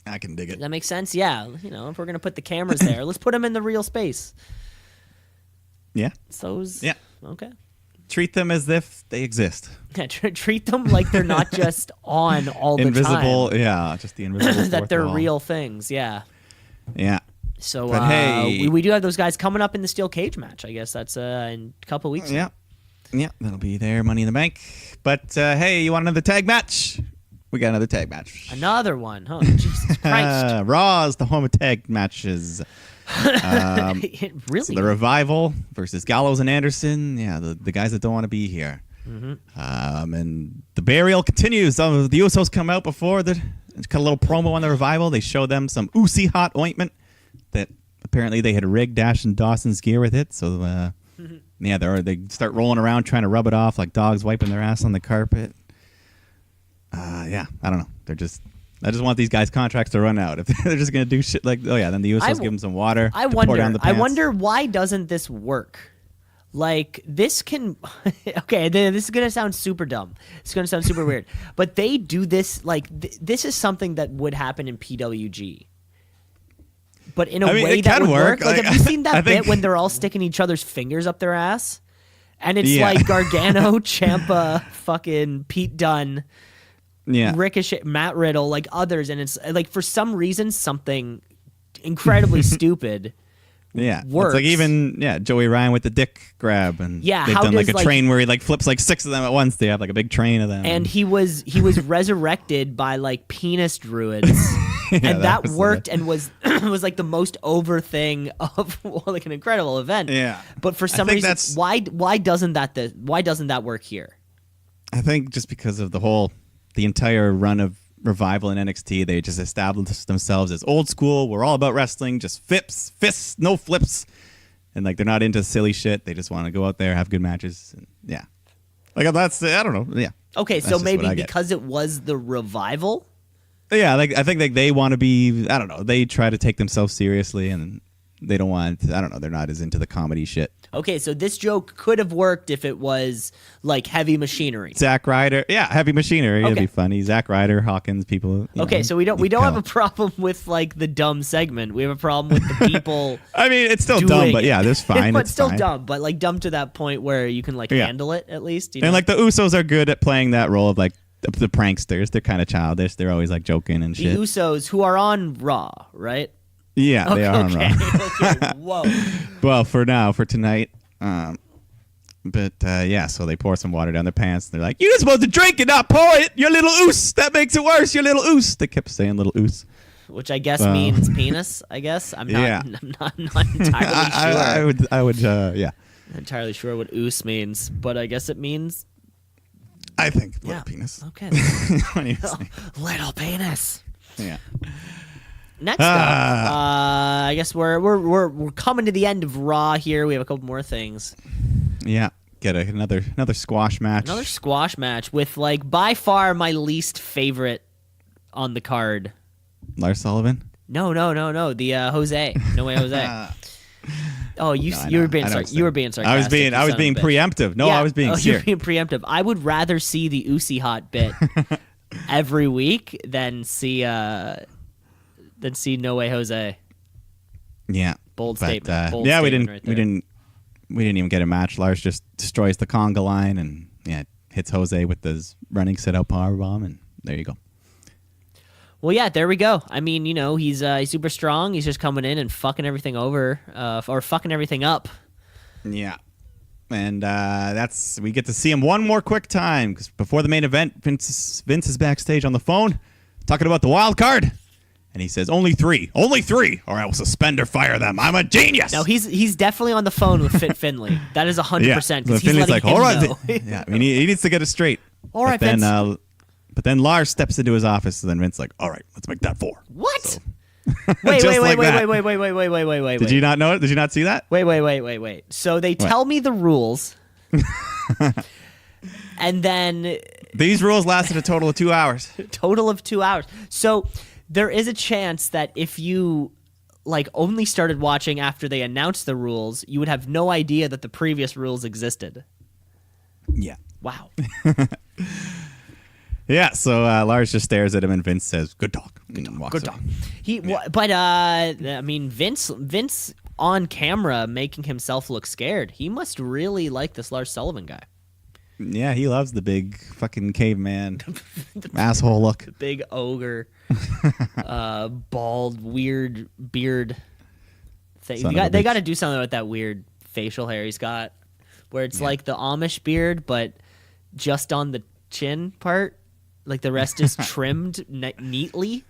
I can dig it.
Does that make sense? Yeah. If we're going to put the cameras there, let's put them in the real space.
Yeah.
Yeah. Okay.
Treat them as if they exist.
Yeah, treat them like they're not just on all the
invisible,
time.
Yeah, just the invisible
that they're
wall.
real things, yeah.
Yeah.
So
but hey,
we do have those guys coming up in the steel cage match. I guess that's in a couple weeks.
Yeah. Yeah, that'll be there, Money in the Bank. But hey, you want another tag match? We got another tag match.
Another one, huh? Jesus Christ.
Raw is the home of tag matches.
Really?
So the Revival versus Gallows and Anderson. Yeah, the guys that don't want to be here.
Mm-hmm.
And the burial continues. The Usos come out before cut a little promo on the Revival. They show them some Usi hot ointment that apparently they had rigged Dash and Dawson's gear with it. So yeah, they start rolling around trying to rub it off like dogs wiping their ass on the carpet. Yeah, I don't know. I just want these guys' contracts to run out. If they're just gonna do shit like, then the Usos give them some water. Pour down the pants.
I wonder why doesn't this work? Like this can, okay. This is gonna sound super dumb. It's gonna sound super weird. But they do this like this is something that would happen in PWG. But in a way that would work. Like, have you seen that bit when they're all sticking each other's fingers up their ass? And it's like Gargano, Ciampa, fucking Pete Dunne.
Yeah.
Ricochet, Matt Riddle, like others, and it's like for some reason something incredibly stupid.
Yeah,
works.
It's like even Joey Ryan with the dick grab, and they've done like a train where he like flips like 6 of them at once. They have like a big train of them,
and he was resurrected by like penis druids, and that worked and was like the most over thing of like an incredible event.
Yeah,
but for some reason, why doesn't that work here?
I think just because of the entire run of Revival in NXT, they just established themselves as old school. We're all about wrestling, just fists, no flips, and like they're not into silly shit. They just want to go out there, have good matches. And, yeah, like that's I don't know. Yeah.
Okay, so maybe because it was the Revival.
Yeah, like I think like they want to be. I don't know. They try to take themselves seriously, and they don't want. I don't know. They're not as into the comedy shit.
Okay, so this joke could have worked if it was like Heavy Machinery.
Zack Ryder, Heavy Machinery. Okay. It'd be funny. Zack Ryder, Hawkins, people.
Okay, so we don't have a problem with like the dumb segment. We have a problem with the people.
I mean, it's still dumb, but yeah, that's fine.
But it's still dumb, but like dumb to that point where you can like handle it at least.
And like the Usos are good at playing that role of like the pranksters. They're kind of childish. They're always like joking and shit.
The Usos, who are on Raw, right?
Yeah, they are on Raw.
Okay, whoa.
Well, for tonight. But so they pour some water down their pants. And they're like, "You're supposed to drink it, not pour it. You little oos. That makes it worse. You little oos." They kept saying "little oos,"
which I guess means penis. I guess I'm not entirely sure.
I would.
I'm not entirely sure what oos means, but I guess it means.
I think little penis.
Okay. Little penis.
Yeah.
Next up, I guess we're coming to the end of Raw here. We have a couple more things.
Yeah, get another squash match.
Another squash match with like by far my least favorite on the card.
Lars Sullivan?
No. The Jose. No way, Jose. Oh, you were being sarcastic.
I was being preemptive. No, I was being serious.
You were being preemptive. I would rather see the Usi hot bit every week than see No Way Jose.
Yeah.
Bold statement.
We didn't even get a match. Lars just destroys the conga line and hits Jose with his running sit-out powerbomb, and there you go.
Well, yeah, there we go. I mean, he's super strong. He's just coming in and fucking everything over, or fucking everything up.
Yeah. And we get to see him one more quick time, because before the main event, Vince is backstage on the phone talking about the wild card. And he says, only three, or I will suspend or fire them. I'm a genius.
No, he's definitely on the phone with Fit Finley. That is 100%.
Yeah, Finley's like, all right. Yeah, I mean, he needs to get it straight.
All right, Vince.
But then Lars steps into his office, and then Vince's like, all right, let's make that 4.
What?
So,
wait.
Did you not know it? Did you not see that?
Wait. So they tell me the rules, and then...
These rules lasted a total of 2 hours.
Total of 2 hours. So... There is a chance that if you like only started watching after they announced the rules, you would have no idea that the previous rules existed.
Yeah.
Wow.
Yeah, so Lars just stares at him, and Vince says, "Good talk." And walks
Good
away.
talk. But I mean, Vince on camera making himself look scared. He must really like this Lars Sullivan guy.
Yeah, he loves the big fucking caveman asshole look.
Big ogre, bald, weird beard thing. They got to do something with that weird facial hair he's got, where it's like the Amish beard, but just on the chin part. Like the rest is trimmed neatly.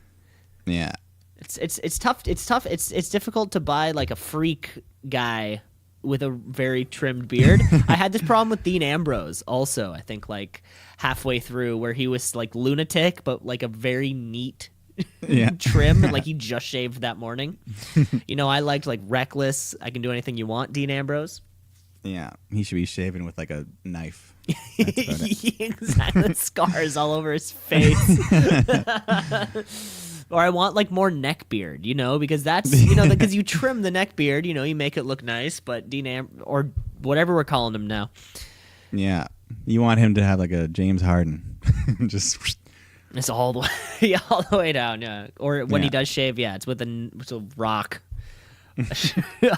Yeah,
it's tough. It's difficult to buy like a freak guy with a very trimmed beard. I had this problem with Dean Ambrose also. I think like halfway through where he was like lunatic, but like a very neat trim, like he just shaved that morning. I liked like reckless. I can do anything you want. Dean Ambrose.
Yeah, he should be shaven with like a knife.
Exactly, scars all over his face. Or I want like more neck beard, because that's because you trim the neck beard, you make it look nice. But or whatever we're calling him now.
Yeah, you want him to have like a James Harden, just.
It's all the way down. Yeah, or when he does shave, it's with a rock. A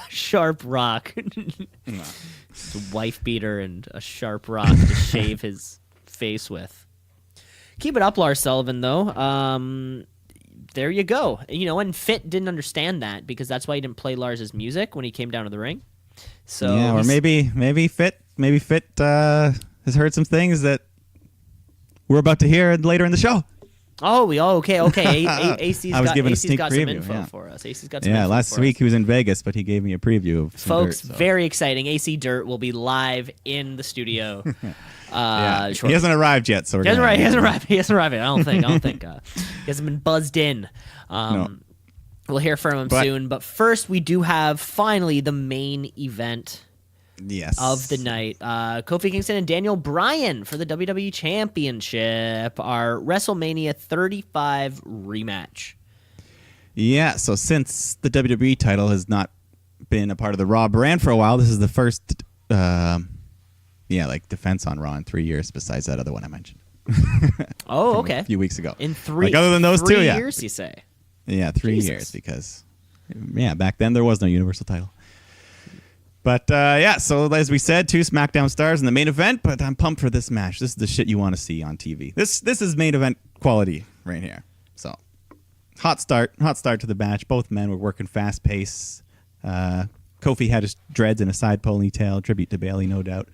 sharp rock. It's a wife beater and a sharp rock to shave his face with. Keep it up, Lars Sullivan, though. There you go. And Fit didn't understand that because that's why he didn't play Lars's music when he came down to the ring. So
or maybe Fit has heard some things that we're about to hear later in the show.
Okay. AC's got some info for us. AC's got some info
last week he was in Vegas, but he gave me a preview of some
folks.
dirt, so.
Very exciting. AC Dirt will be live in the studio.
He hasn't arrived yet, so
he hasn't arrived. He hasn't arrived. I don't think. He hasn't been buzzed in.
No.
We'll hear from him soon. But first, we do have finally the main event.
Yes.
Of the night. Kofi Kingston and Daniel Bryan for the WWE Championship, our WrestleMania 35 rematch.
Yeah, so since the WWE title has not been a part of the Raw brand for a while, this is the first defense on Raw in 3 years besides that other one I mentioned.
Okay.
A few weeks ago.
In three
other than those
3
two,
years, you say?
Yeah, 3
Jesus.
years because back then there was no Universal title. But, so as we said, 2 SmackDown stars in the main event, but I'm pumped for this match. This is the shit you want to see on TV. This is main event quality right here. So, hot start to the match. Both men were working fast pace. Kofi had his dreads in a side ponytail, tribute to Bayley, no doubt.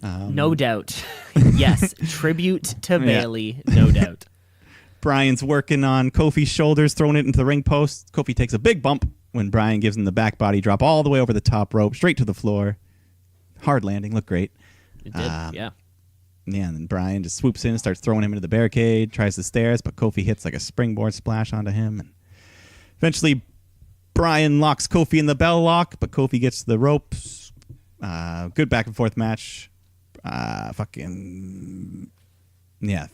No doubt. Yes, tribute to Bayley, no doubt.
Bryan's working on Kofi's shoulders, throwing it into the ring post. Kofi takes a big bump when Bryan gives him the back body drop all the way over the top rope, straight to the floor. Hard landing, looked great.
It did, yeah.
Yeah, and then Bryan just swoops in and starts throwing him into the barricade, tries the stairs, but Kofi hits like a springboard splash onto him. And eventually, Bryan locks Kofi in the bell lock, but Kofi gets to the ropes. Good back and forth match.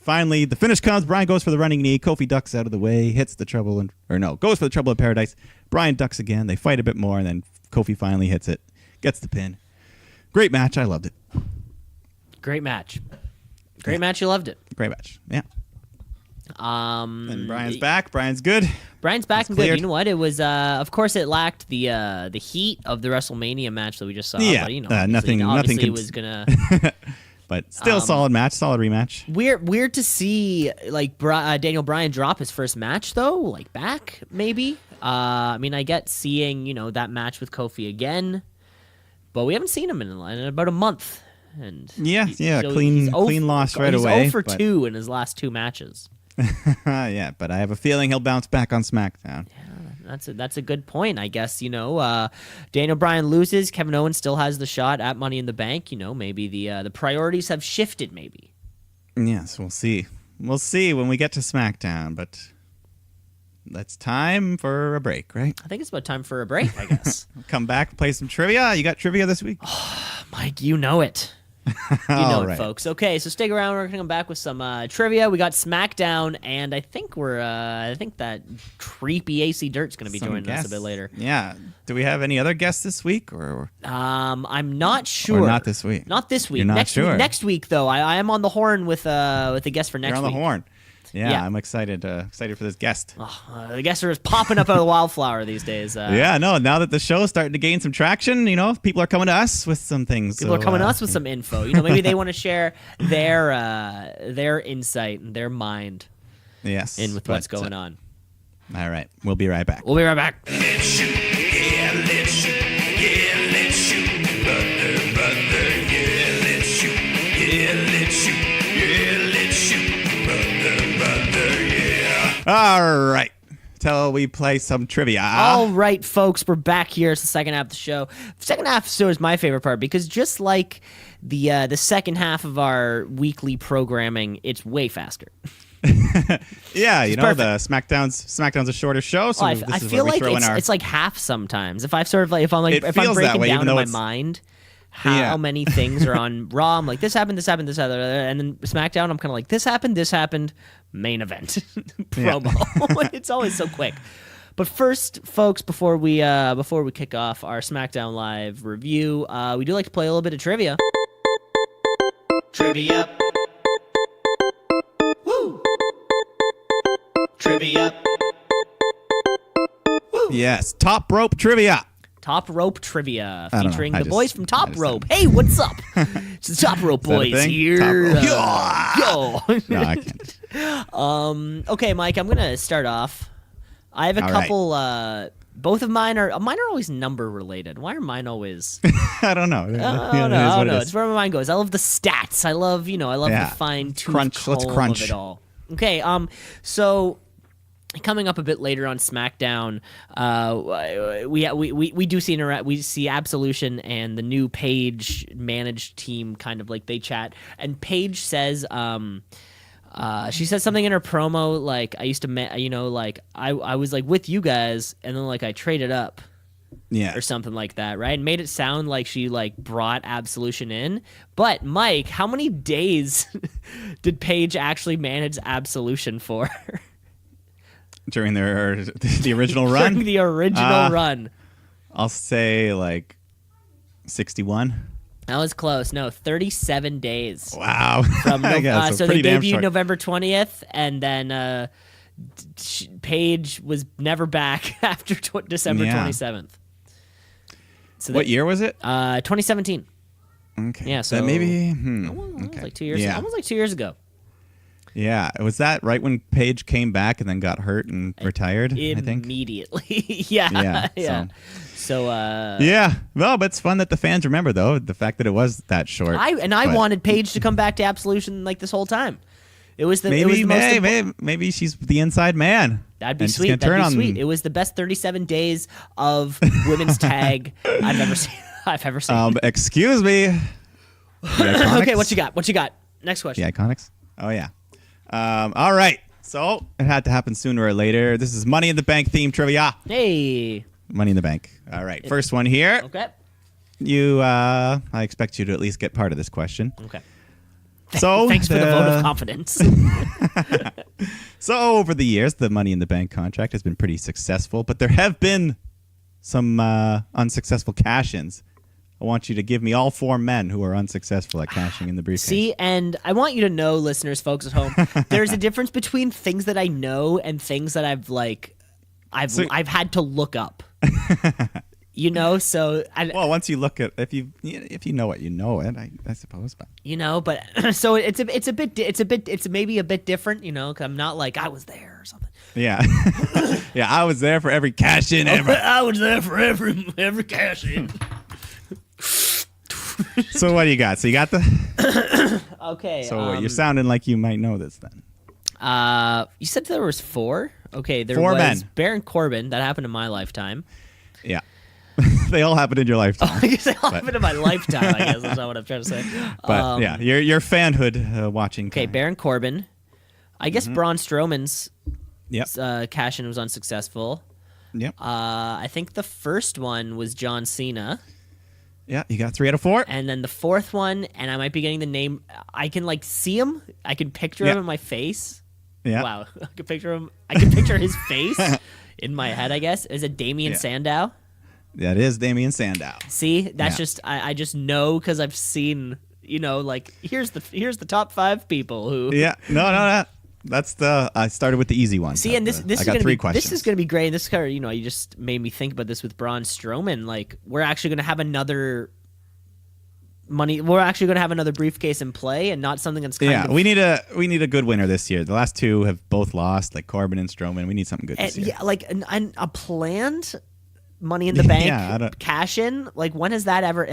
Finally, the finish comes. Bryan goes for the running knee. Kofi ducks out of the way, goes for the trouble in paradise. Bryan ducks again. They fight a bit more, and then Kofi finally hits it, gets the pin. Great match. I loved it.
Great match. You loved it.
Great match. Yeah. And Bryan's
back.
back. Bryan's good.
Bryan's back and good. You know what? It was, of course, it lacked the heat of the WrestleMania match that we just saw.
Yeah.
But,
nothing.
Was gonna.
But still, solid match, solid rematch.
Weird to see like Daniel Bryan drop his first match though, like back maybe. I get seeing that match with Kofi again, but we haven't seen him in about a month. And
clean loss right away.
He's 0 for 2 in his last 2 matches.
Yeah, but I have a feeling he'll bounce back on SmackDown.
Yeah, that's a good point. I guess Daniel Bryan loses. Kevin Owens still has the shot at Money in the Bank. Maybe the priorities have shifted. Maybe.
Yes, we'll see. We'll see when we get to SmackDown. But it's time for a break, right?
I think it's about time for a break. I guess.
Come back, play some trivia. You got trivia this week?
Mike, you know it. know it,
right.
folks. Okay, so stick around. We're gonna come back with some trivia. We got SmackDown, and I think I think that creepy AC Dirt's gonna be joining us a bit later.
Yeah. Do we have any other guests this week, or?
I'm not sure.
Or not this week.
Not this week.
You're not
next
sure.
Next week, though, I am on the horn with a guest for next week.
You're on the horn.
Yeah.
I'm excited for this guest.
The guests are just popping up out of the wildflower these days.
Now that the show is starting to gain some traction, people are coming to us with some things.
People are coming to us with some info. Maybe they want to share their insight and their mind in with what's going on.
All right. We'll be right back.
We'll be right back.
Let's shoot, yeah, let's shoot, yeah, let's shoot, brother, yeah, let's shoot, yeah, let's shoot, yeah, let's shoot, brother, yeah.
All right. Till we play some trivia.
All right, folks, we're back here. It's the second half of the show. The second half of the show is my favorite part because just like the second half of our weekly programming, it's way faster.
Yeah,
It's
the
perfect.
SmackDown's a shorter show, so
I
this is
feel
where we
like
throw in our.
it's like half sometimes. If I'm
It
I'm
feels that
breaking
way,
down
even
in
though
my
it's-
mind how
Yeah.
many things are on Raw, I'm like this happened, and then SmackDown, I'm kind of like this happened, main event, promo. It's always so quick. But first, folks, before we kick off our SmackDown Live review, we do like to play a little bit of trivia.
Trivia. Woo! Trivia.
Yes, top rope trivia.
Top Rope Trivia,
I don't know.
featuring
I
the
just-
boys from
I
Top
just
Rope. Hey, what's up? It's the Top Rope
that a
boys
thing?
here.
Top Rope.
Yo.
No, I can't.
Okay, Mike, I'm gonna start off. I have a
All right.
couple. Both of mine are always number related. Why are mine always?
I don't know.
I
It is
don't
what
know.
it
It's
is.
where my mind goes. I love the stats. I love
Yeah.
the fine tooth
Crunch. Let's
comb
crunch.
of it all. Okay. So coming up a bit later on SmackDown, we do see we see Absolution and the new Paige managed team kind of like they chat, and Paige says she says something in her promo like I used to like I was like with you guys and then like I traded up
Yeah.
or something like that, right? And made it sound like she like brought Absolution in. But Mike, how many days did Paige actually manage Absolution for?
During the original run?
During the original run.
I'll say like 61.
That was close. No, 37 days.
Wow.
From
I guess,
so they
pretty damn
debuted
short.
November 20th, and then Paige was never back after December
Yeah.
27th. So
What year was it?
2017.
Okay.
Yeah, so
That maybe.
Almost
Okay.
like 2 years.
Yeah.
Almost like 2 years ago.
Yeah. Was that right when Paige came back and then got hurt and retired? I think.
Immediately. Yeah.
Yeah,
Yeah. So
Yeah. Well, but it's fun that the fans remember though the fact that it was that short.
I
but
wanted Paige to come back to Absolution like this whole time. It was the
maybe
most
maybe she's the inside man.
That'd be
And she's
sweet.
gonna
That'd
turn
be
on-
sweet. It was the best 37 days of women's tag I've ever seen.
Excuse me. The
Okay,
Iconics?
what you got? What you got? Next question.
The Iconics? Oh, yeah. All right. So it had to happen sooner or later. This is Money in the Bank theme trivia.
Hey.
Money in the Bank. All right. First one here.
Okay.
I expect you to at least get part of this question.
Okay.
So
Thanks for the vote of confidence.
So over the years, the Money in the Bank contract has been pretty successful, but there have been some unsuccessful cash-ins. I want you to give me all 4 men who are unsuccessful at cashing in the briefcase.
See, and I want you to know, listeners, folks at home, there's a difference between things that I know and things that I've had to look up. So
Well, once you look at if you know what you know it, I suppose. But
but so it's maybe a bit different, 'cause I'm not like I was there or something.
yeah, yeah, I was there for every cash in ever.
I was there for every cash in.
So what do you got? So you got the.
Okay.
So you're sounding like you might know this then.
You said there was 4. Okay, there
4
was
men.
Baron Corbin. That happened in my lifetime.
Yeah, they all happened in your lifetime.
I guess it happened in my lifetime. I guess that's not what I'm trying to say.
But yeah, your fanhood watching.
Okay,
time.
Baron Corbin. I guess Braun Strowman's
Yep.
cash-in was unsuccessful.
Yep.
I think the first one was John Cena.
Yeah, you got 3 out of 4.
And then the fourth one, and I might be getting the name. I can like see him. I can picture him in my face.
Yeah.
Wow, I can picture him. I can picture his face in my head. I guess is it Damian Sandow?
That is Damian Sandow.
See, that's just I just know because I've seen. Like here's the top 5 people who.
Yeah. No. That's I started with the easy one.
See, and this
I
is
got
gonna
3
be
questions.
this is gonna be great. And this is kind of you just made me think about this with Braun Strowman. Like we're actually gonna have another money. We're actually gonna have another briefcase in play, and not something that's kind of.
We need a good winner this year. The last 2 have both lost, like Corbin and Strowman. We need something good this year.
Yeah, like a planned Money in the Bank cash in. Like when has that ever?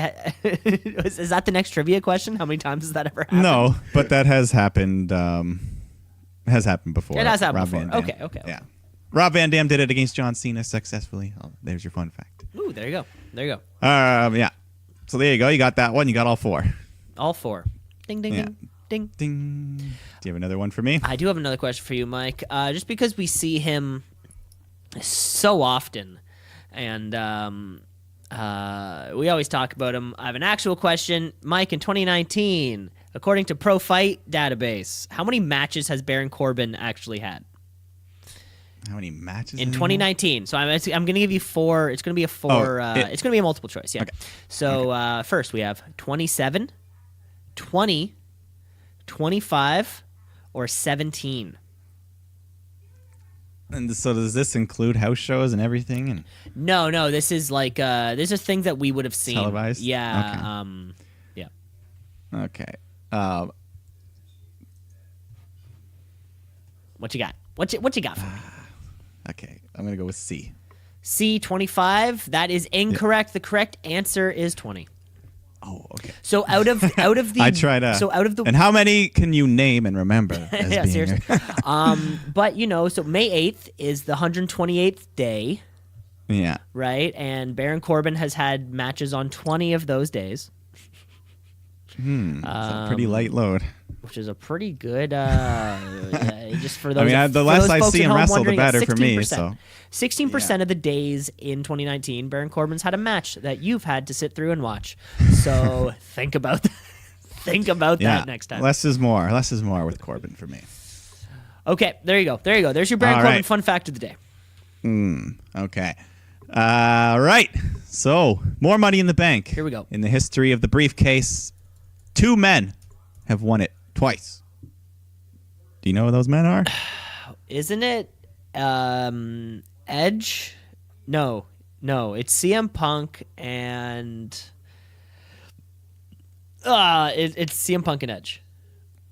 Is that the next trivia question? How many times has that ever happened?
No, but that has happened. Has happened before.
It has happened
Rob
before.
Van Dam.
Okay.
Yeah. Rob Van Dam did it against John Cena successfully. Oh, there's your fun fact.
Ooh, there you go.
Yeah. So there you go. You got that one. You got all 4.
All 4. Ding, ding, ding, ding.
Ding. Do you have another one for me?
I do have another question for you, Mike. Just because we see him so often, and we always talk about him. I have an actual question, Mike. In 2019, according to Pro Fight Database, how many matches has Baron Corbin actually had?
How many matches
in 2019? So I'm going to give you 4. It's going to be a 4. It's going to be a multiple choice. Yeah.
Okay.
So first we have 27, 20, 25, or 17.
And so does this include house shows and everything? And
No. This is like this is things that we would have seen.
Televised?
Yeah.
Okay.
Yeah.
Okay.
What you got? What you got for me?
Okay. I'm gonna go with C.
C, 25. That is incorrect. The correct answer is 20.
Oh, okay.
So out of the
I try to.
So out of the
And how many can you name and remember? As
yeah,
being
seriously. But so May 8th is the 128th day,
Yeah.
right? And Baron Corbin has had matches on 20 of those days.
It's a pretty light load.
Which is a pretty good. Just for those.
the less I see him wrestle, the better for me. So
16% of the days in 2019, Baron Corbin's had a match that you've had to sit through and watch. So think about that next time.
Less is more. Less is more with Corbin for me.
Okay, there you go. There's your Baron
All
Corbin
right.
fun fact of the day.
Okay. Right. So more Money in the Bank.
Here we go.
In the history of the briefcase, 2 men have won it twice. Do you know who those men are?
Isn't it Edge? No, it's CM Punk and it's CM Punk and Edge.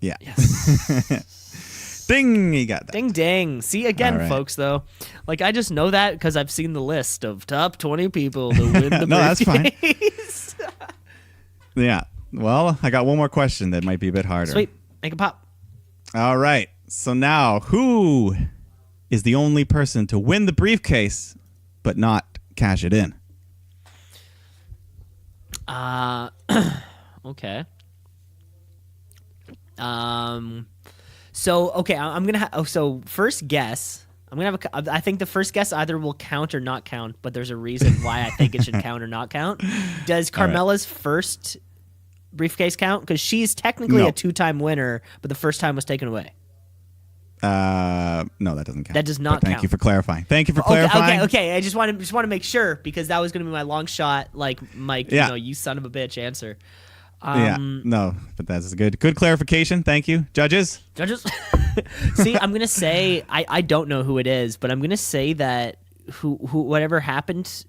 Yeah.
Yes.
Ding, you got that.
Ding ding. See again,
All right.
folks. Though, like I just know that because I've seen the list of top 20 people to win the
No, that's fine.
briefcase.
Yeah. Well, I got one more question that might be a bit harder.
Sweet, make it pop.
All right. So now, who is the only person to win the briefcase but not cash it in?
Okay. So okay, I'm gonna. So first guess. I'm gonna have. I think the first guess either will count or not count, but there's a reason why I think it should count or not count. Does Carmella's first briefcase count? Because she's technically
No.
a 2-time winner, but the first time was taken away.
No, that doesn't count.
That does not
But thank
count.
you for clarifying. Thank you for clarifying.
Okay. I just want to make sure because that was gonna be my long shot. Like Mike,
Yeah.
you son of a bitch answer.
Yeah, no, but that's a good clarification. Thank you, judges.
Judges. See, I'm gonna say I don't know who it is, but I'm gonna say that who whatever happened,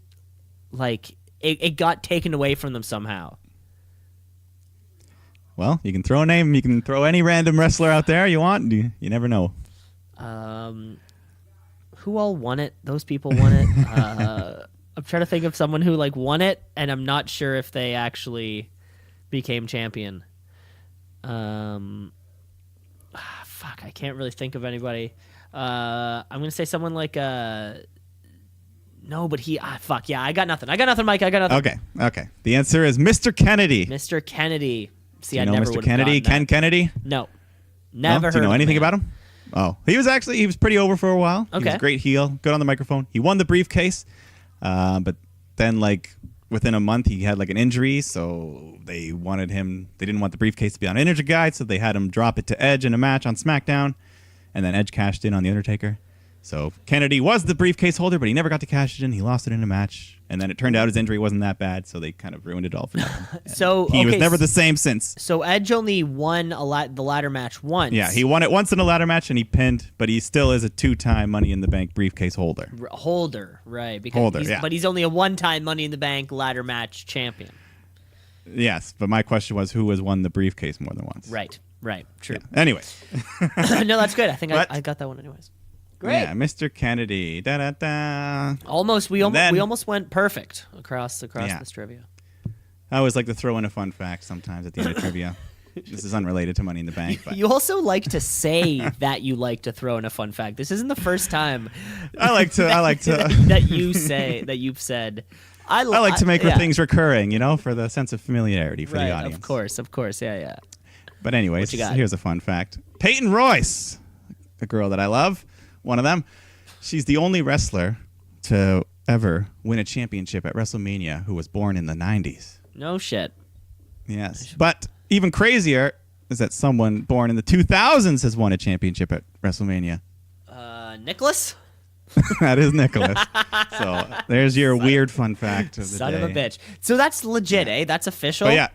like it got taken away from them somehow.
Well, you can throw a name. You can throw any random wrestler out there you want. You never know.
Who all won it? Those people won it. I'm trying to think of someone who like won it, and I'm not sure if they actually became champion. Fuck, I can't really think of anybody. I'm gonna say someone like no, but fuck yeah, I got nothing, Mike. I got nothing.
Okay. The answer is Mr. Kennedy.
Mr. Kennedy. See,
Do
I
you know
never
Mr.
would have
Kennedy?
gotten
Ken
that.
Kennedy?
No,
No?
never heard.
Do you know
of
anything
him.
about him? Oh, he was pretty over for a while. He was
Okay.
a great heel, good on the microphone. He won the briefcase, but then like within a month he had like an injury, so they wanted him. They didn't want the briefcase to be on Injured Guide, so they had him drop it to Edge in a match on SmackDown, and then Edge cashed in on the Undertaker. So Kennedy was the briefcase holder, but he never got to cash it in. He lost it in a match, and then it turned out his injury wasn't that bad, so they kind of ruined it all for him.
So
he was never the same since.
So Edge only won the ladder match once.
Yeah, he won it once in a ladder match, and he pinned, but he still is a 2-time Money in the Bank briefcase holder.
Right? But he's only a 1-time Money in the Bank ladder match champion.
Yes, but my question was, who has won the briefcase more than once?
Right. True.
Yeah. Anyway.
No, that's good. I think I got that one anyways. Great.
Yeah, Mr. Kennedy. Da da da.
We almost went perfect across this trivia.
I always like to throw in a fun fact sometimes at the end of trivia. This is unrelated to Money in the Bank. But
you also like to say that you like to throw in a fun fact. This isn't the first time.
I like to
that you've said. I
like to make things recurring, for the sense of familiarity for the audience.
Of course, yeah.
But anyways, here's a fun fact. Peyton Royce, a girl that I love, one of them, she's the only wrestler to ever win a championship at WrestleMania who was born in the 90s.
No shit.
Yes. But even crazier is that someone born in the 2000s has won a championship at WrestleMania.
Nicholas?
That is Nicholas. So there's your weird fun fact of the
son
day.
of a bitch. So that's legit, eh? That's official?
Oh, yeah.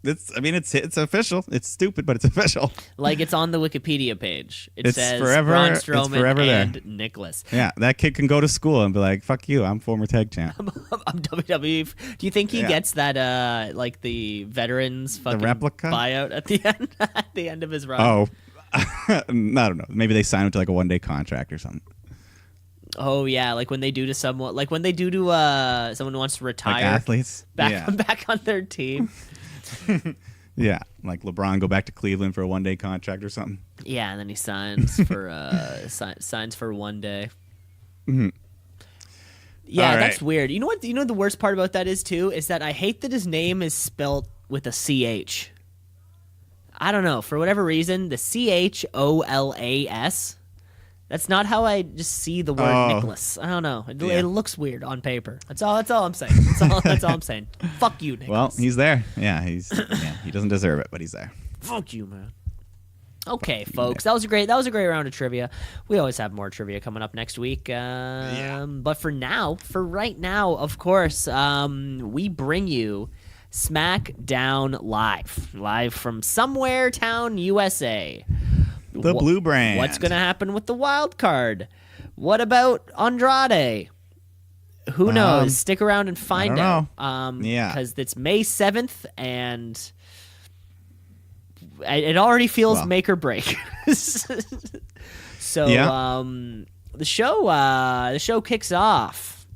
It's official. It's stupid, but it's official.
Like it's on the Wikipedia page. It says
forever,
Braun Strowman and
there.
Nicholas.
Yeah, that kid can go to school and be like, "Fuck you, I'm former tag champ."
I'm WWE. Do you think he gets that like the veterans fucking
the replica
buyout at the end at the end of his run?
Oh, I don't know. Maybe they sign him to like a 1-day contract or something.
Oh yeah, like when they do to someone, like when they do to someone who wants to retire,
like athletes
back on their team.
Yeah, like LeBron go back to Cleveland for a 1-day contract or something.
Yeah, and then he signs for signs for 1 day.
Mm-hmm.
Yeah, that's weird. You know what? You know the worst part about that is too is that I hate that his name is spelt with a CH. I don't know, for whatever reason, the CHOLAS. That's not how I just see the word Nicholas. I don't know. It looks weird on paper. That's all I'm saying. That's all I'm saying. Fuck you, Nicholas.
Well, he's there. Yeah, he doesn't deserve it, but he's there.
Fuck you, man. Okay, folks, that was a great round of trivia. We always have more trivia coming up next week. But for right now, of course, we bring you SmackDown live from somewhere town, USA.
The Blue Brand.
What's going to happen with the wild card? What about Andrade? Who knows? Stick around and find out. Because it's May 7th, and it already feels make or break. So the show kicks off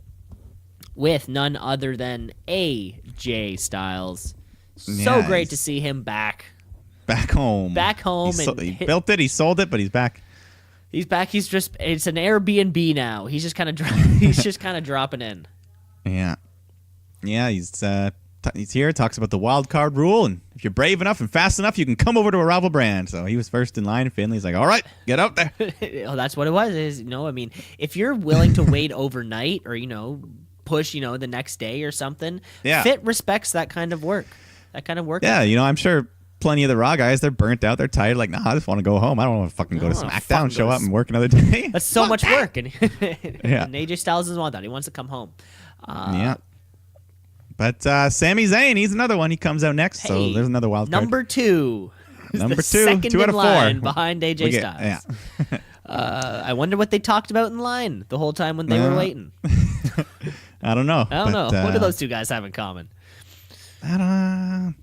with none other than AJ Styles. So great to see him back.
Back home. He built it. He sold it, but he's back.
He's back. It's an Airbnb now. He's just kind of dropping in.
Yeah. He's here. Talks about the wild card rule, and if you're brave enough and fast enough, you can come over to a rival brand. So he was first in line. Finley's like, "All right, get out there."
Well, that's what it was. If you're willing to wait overnight, or push, the next day or something, Fit respects that kind of work.
Yeah, I'm sure. Plenty of the Raw guys, they're burnt out. They're tired. Like, I just want to go home. I don't want to fucking go to SmackDown, show up, and work another day.
That's so much work. And AJ Styles doesn't want that. He wants to come home.
But Sami Zayn, he's another one. He comes out next, so there's another wild card.
Number 2.
Number 2.
Second
2 out of 4.
Behind AJ Styles.
Yeah.
I wonder what they talked about in line the whole time when they were waiting.
I don't know.
What do those two guys have in common?
I don't know.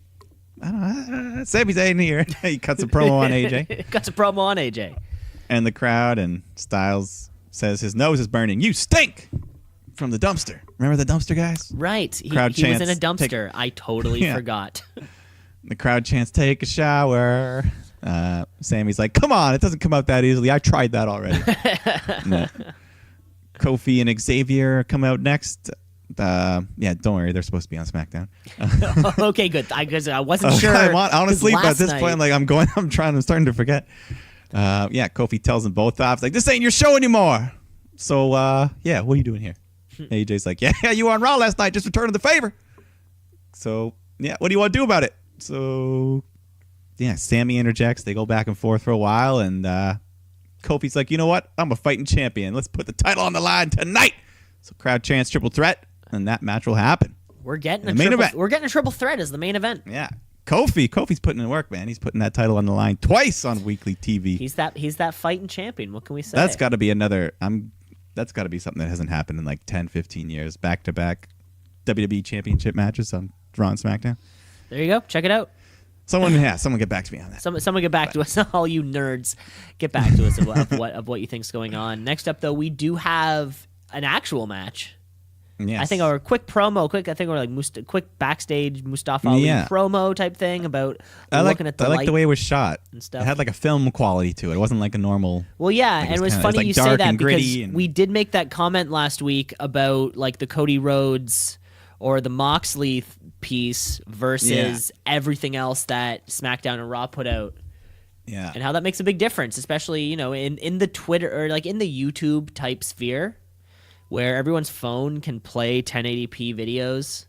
Sami Zayn here. He cuts a promo on AJ. And the crowd, and Styles says his nose is burning. You stink! From the dumpster. Remember the dumpster, guys?
Right. He was in a dumpster. I totally forgot.
The crowd chants, take a shower. Sammy's like, come on, it doesn't come out that easily. I tried that already. Kofi and Xavier come out next. Don't worry, they're supposed to be on SmackDown.
Okay, good. Because I wasn't sure.
Honestly, but at this point, I'm starting to forget. Kofi tells them both off, like, this ain't your show anymore. So, what are you doing here? AJ's like, yeah, you were on Raw last night, just returning the favor. So, yeah, what do you want to do about it? So, yeah, Sammy interjects. They go back and forth for a while, and Kofi's like, you know what? I'm a fighting champion. Let's put the title on the line tonight. So crowd chants triple threat, and that match will happen.
We're getting a triple threat as the main event.
Yeah. Kofi's putting in work, man. He's putting that title on the line twice on weekly TV.
He's that fighting champion. What can we say?
That's got to be that's got to be something that hasn't happened in like 10, 15 years. Back-to-back WWE championship matches on Raw and SmackDown.
There you go. Check it out.
Someone get back to me on that.
Someone get back to us. All you nerds, get back to us of what you think's going on. Next up, though, we do have an actual match.
Yes.
I think our quick backstage Mustafa Ali promo type thing about looking at the light.
I like the way it was shot
and stuff.
It had like a film quality to it. It wasn't like a normal.
Well, yeah, and it was funny
like
you say that because
and
we did make that comment last week about like the Cody Rhodes or the Moxley piece versus everything else that SmackDown and Raw put out.
Yeah.
And how that makes a big difference, especially, in the Twitter or like in the YouTube type sphere where everyone's phone can play 1080p videos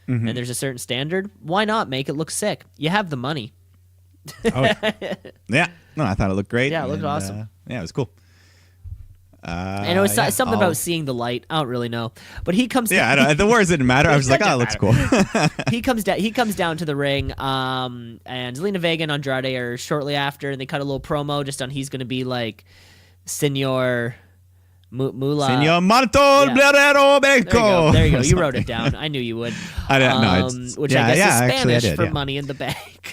and there's a certain standard. Why not make it look sick? You have the money.
Yeah. No, I thought it looked great.
Yeah, it looked awesome.
Yeah, it was cool.
And it was something about seeing the light. I don't really know, but he comes.
Yeah, I don't, the words didn't matter. I was like, "Oh, it looks cool."
He comes down to the ring, and Zelina Vega and Andrade are shortly after, and they cut a little promo just on he's going to be like Senor Mula.
Senor Monton Bladero Mexico.
There you go. You wrote it down. I knew you would.
I didn't know.
Which I guess is Spanish for
yeah.
Money in the Bank.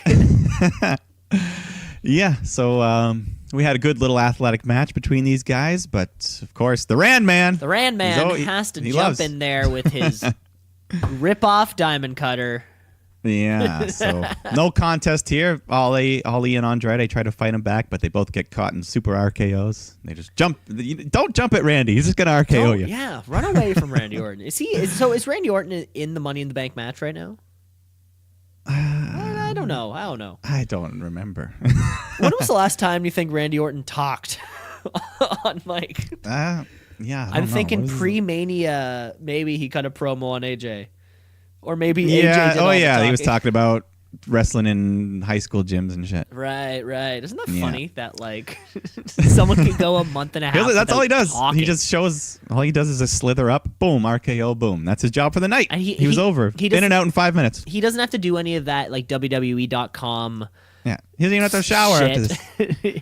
Yeah. So we had a good little athletic match between these guys, but of course the Rand Man.
The Rand Man has to jump in there with his rip-off diamond cutter.
Yeah, so no contest here. Ali and Andrade try to fight him back, but they both get caught in super RKOs. They just jump. Don't jump at Randy. He's just gonna RKO you.
Yeah, run away from Randy Orton. Is Randy Orton in the Money in the Bank match right now? I don't know.
I don't remember.
When was the last time you think Randy Orton talked on mic?
Yeah,
I'm thinking pre-Mania. Maybe he cut a promo on AJ. Or maybe AJ did
all the talking. He was talking about wrestling in high school gyms and shit.
Right. Isn't that funny that like someone can go a month and a half?
That's all he does.
Talking.
He just shows. All he does is just slither up, boom, RKO, boom. That's his job for the night. And he was over. In and out in 5 minutes.
He doesn't have to do any of that like WWE.com.
Yeah, he doesn't even have to shower after this.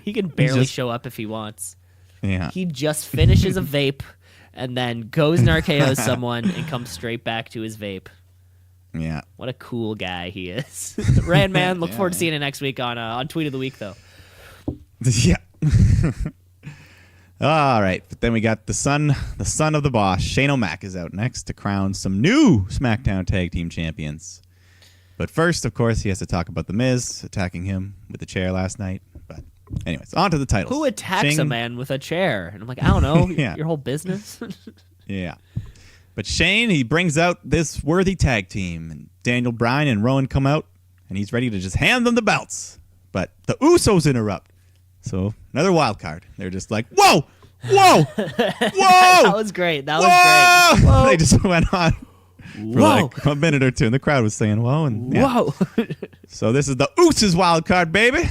He can barely show up if he wants.
Yeah,
he just finishes a vape and then goes and RKOs someone and comes straight back to his vape.
Yeah.
What a cool guy he is. Rand Man, look forward to seeing it next week on Tweet of the Week, though.
Yeah. All right. But then we got the son of the boss. Shane O'Mac is out next to crown some new SmackDown Tag Team Champions. But first, of course, he has to talk about The Miz attacking him with the chair last night. But anyways, on to the titles.
Who attacks a man with a chair? And I'm like, I don't know. Your whole business?
Yeah. But Shane, he brings out this worthy tag team. And Daniel Bryan and Rowan come out, and he's ready to just hand them the belts. But the Usos interrupt. So another wild card. They're just like, whoa, whoa, whoa.
That was great. Whoa.
They just went on for like a minute or two, and the crowd was saying, whoa. And,
whoa.
So this is the Usos wild card, baby.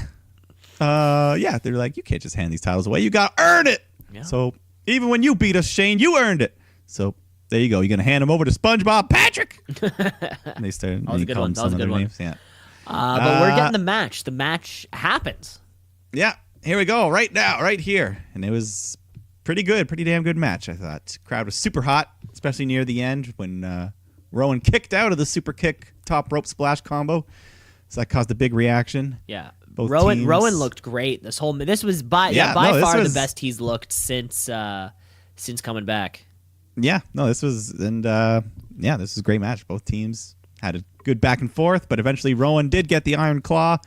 They're like, you can't just hand these titles away. You got to earn it. Yeah. So even when you beat us, Shane, you earned it. So there you go. You're going to hand him over to SpongeBob Patrick. And they started.
That was a good one.
Names. Yeah.
But we're getting the match. The match happens.
Yeah. Here we go. Right now. Right here. And it was pretty good. Pretty damn good match, I thought. Crowd was super hot, especially near the end when Rowan kicked out of the super kick top rope splash combo. So that caused a big reaction.
Yeah.
Both
Rowan
teams.
looked great. This was by far the best he's looked since coming back.
Yeah, no, this was a great match. Both teams had a good back and forth, but eventually Rowan did get the Iron Claw,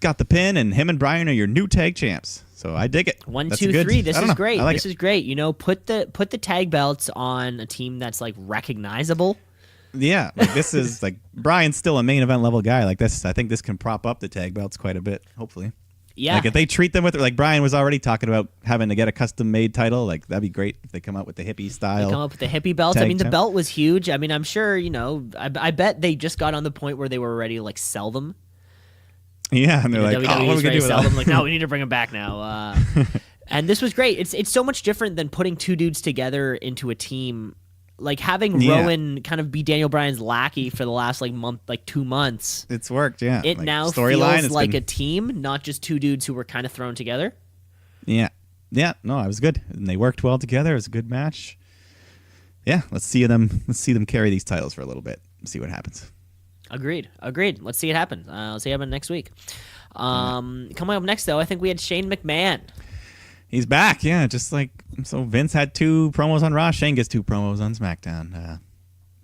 got the pin, and him and Bryan are your new tag champs. So I dig it.
1, 2, 3. This is great.
Like
this is great. Put the tag belts on a team that's like recognizable.
Yeah, like this is like Bryan's still a main event level guy. Like this, I think this can prop up the tag belts quite a bit. Hopefully.
Yeah.
Like if they treat them with like Brian was already talking about having to get a custom made title, like that'd be great if they come out with the hippie style.
They come up with the hippie belt. I mean, the belt was huge. I mean, I'm sure, I bet they just got on the point where they were ready to like sell them.
Yeah, and they're like,
WWE's
oh, what are we gonna do with
sell them?
that?
Like, no, we need to bring them back now. And this was great. It's so much different than putting two dudes together into a team. Like having Rowan kind of be Daniel Bryan's lackey for the last 2 months.
It's worked, yeah.
It now feels like a team, not just two dudes who were kind of thrown together.
Yeah. Yeah, no, it was good. And they worked well together. It was a good match. Yeah, let's see them carry these titles for a little bit and see what happens.
Agreed. Let's see it happen. Let's see it happen next week. Coming up next, though, I think we had Shane McMahon.
He's back, yeah. Just like so, Vince had 2 promos on Raw. Shane gets 2 promos on SmackDown.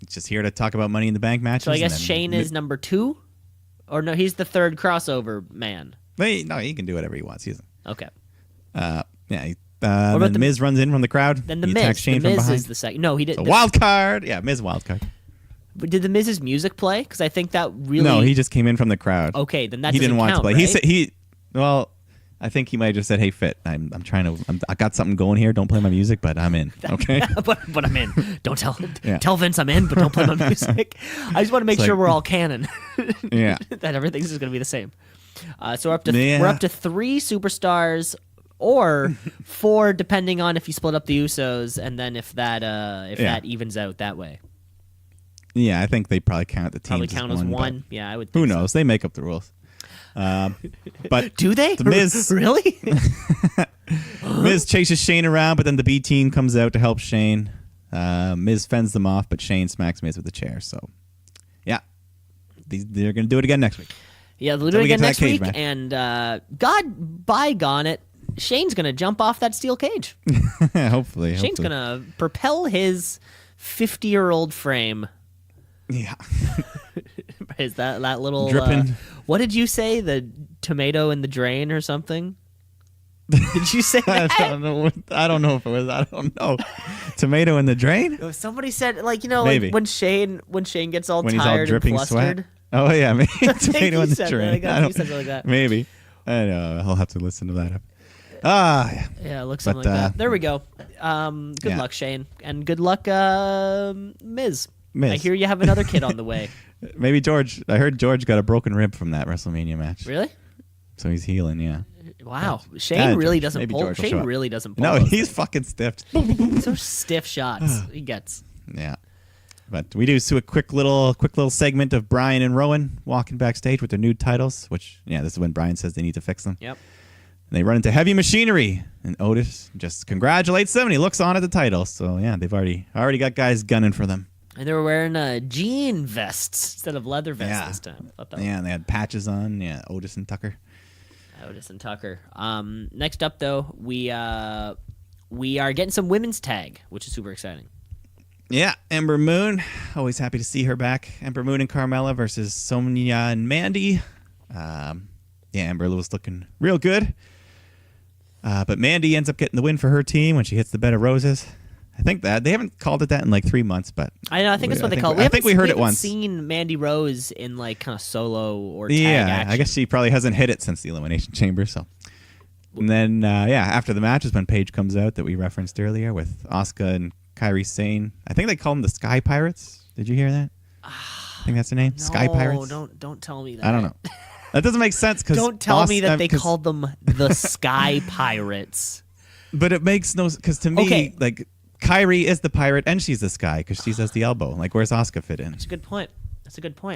He's just here to talk about Money in the Bank matches.
So I guess Shane is number 2, or no? He's the 3rd crossover man.
No, he can do whatever he wants. He's
okay.
Yeah. Then the Miz runs in from the crowd.
Then the
he
Miz.
attacks Shane
the Miz
from behind.
is the second. No, he did.
So wild card. Yeah, Miz wild card.
But did the Miz's music play? Because I think that really.
No, he just came in from the crowd.
Okay, then that
he didn't want
count,
to play.
Right?
He said Well, I think he might have just said, "Hey, Fit, I got something going here. Don't play my music, but I'm in." Okay,
but I'm in. Don't tell Vince I'm in, but don't play my music. I just want to make sure we're all canon.
Yeah,
that everything's just going to be the same. So we're up to 3 superstars, or 4 depending on if you split up the Usos, and then if that evens out that way.
Yeah, I think they probably count the teams.
Probably count as one. Yeah, I would.
Who knows? They make up the rules. But
do they?
The Miz
really?
Miz chases Shane around, but then the B team comes out to help Shane. Miz fends them off, but Shane smacks Miz with a chair. So, yeah, they're gonna do it again next week.
Yeah, they'll do it again next week. Match. And God, bygone it, Shane's gonna jump off that steel cage.
Hopefully,
Shane's gonna propel his 50-year-old frame.
Yeah.
Is that little
dripping?
What did you say? The tomato in the drain or something? Did you say that?
I don't know if it was. I don't know. Tomato in the drain?
Somebody said maybe.
Like
when Shane gets all
when
tired
he's all dripping
and flustered.
Sweat. Oh yeah, maybe tomato in the drain.
He said like that.
Maybe. I know. I'll have to listen to that. Yeah.
Yeah, it looks something like that. There we go. Good luck, Shane, and good luck, Miz. I hear you have another kid on the way.
Maybe George. I heard George got a broken rib from that WrestleMania match.
Really?
So he's healing. Yeah.
Wow. Shane really doesn't pull. Shane really doesn't pull.
No, he's fucking stiff.
So stiff shots he gets.
Yeah. But we do a quick little segment of Brian and Rowan walking backstage with their new titles. Which this is when Brian says they need to fix them.
Yep.
And they run into Heavy Machinery, and Otis just congratulates them, and he looks on at the titles. So yeah, they've already got guys gunning for them.
And they were wearing jean vests instead of leather vests this time.
And they had patches on. Yeah, Otis and Tucker.
Next up, though, we are getting some women's tag, which is super exciting.
Yeah, Ember Moon. Always happy to see her back. Ember Moon and Carmella versus Sonya and Mandy. Ember was looking real good. But Mandy ends up getting the win for her team when she hits the bed of roses. I think that they haven't called it that in 3 months, but
I know. I think that's what they call it.
I think we heard it once.
Seen Mandy Rose in kind of solo or tag action.
I guess she probably hasn't hit it since the Elimination Chamber. So, and then after the match is when Paige comes out that we referenced earlier with Asuka and Kairi Sane. I think they call them the Sky Pirates. Did you hear that? I think that's the name.
No,
Sky Pirates.
Don't tell me that.
I don't know. That doesn't make sense because
don't tell me that they called them the Sky Pirates.
But it makes no sense because to me, Kairi is the pirate and she's the Sky because she says the elbow. Where's Asuka fit in?
That's a good point.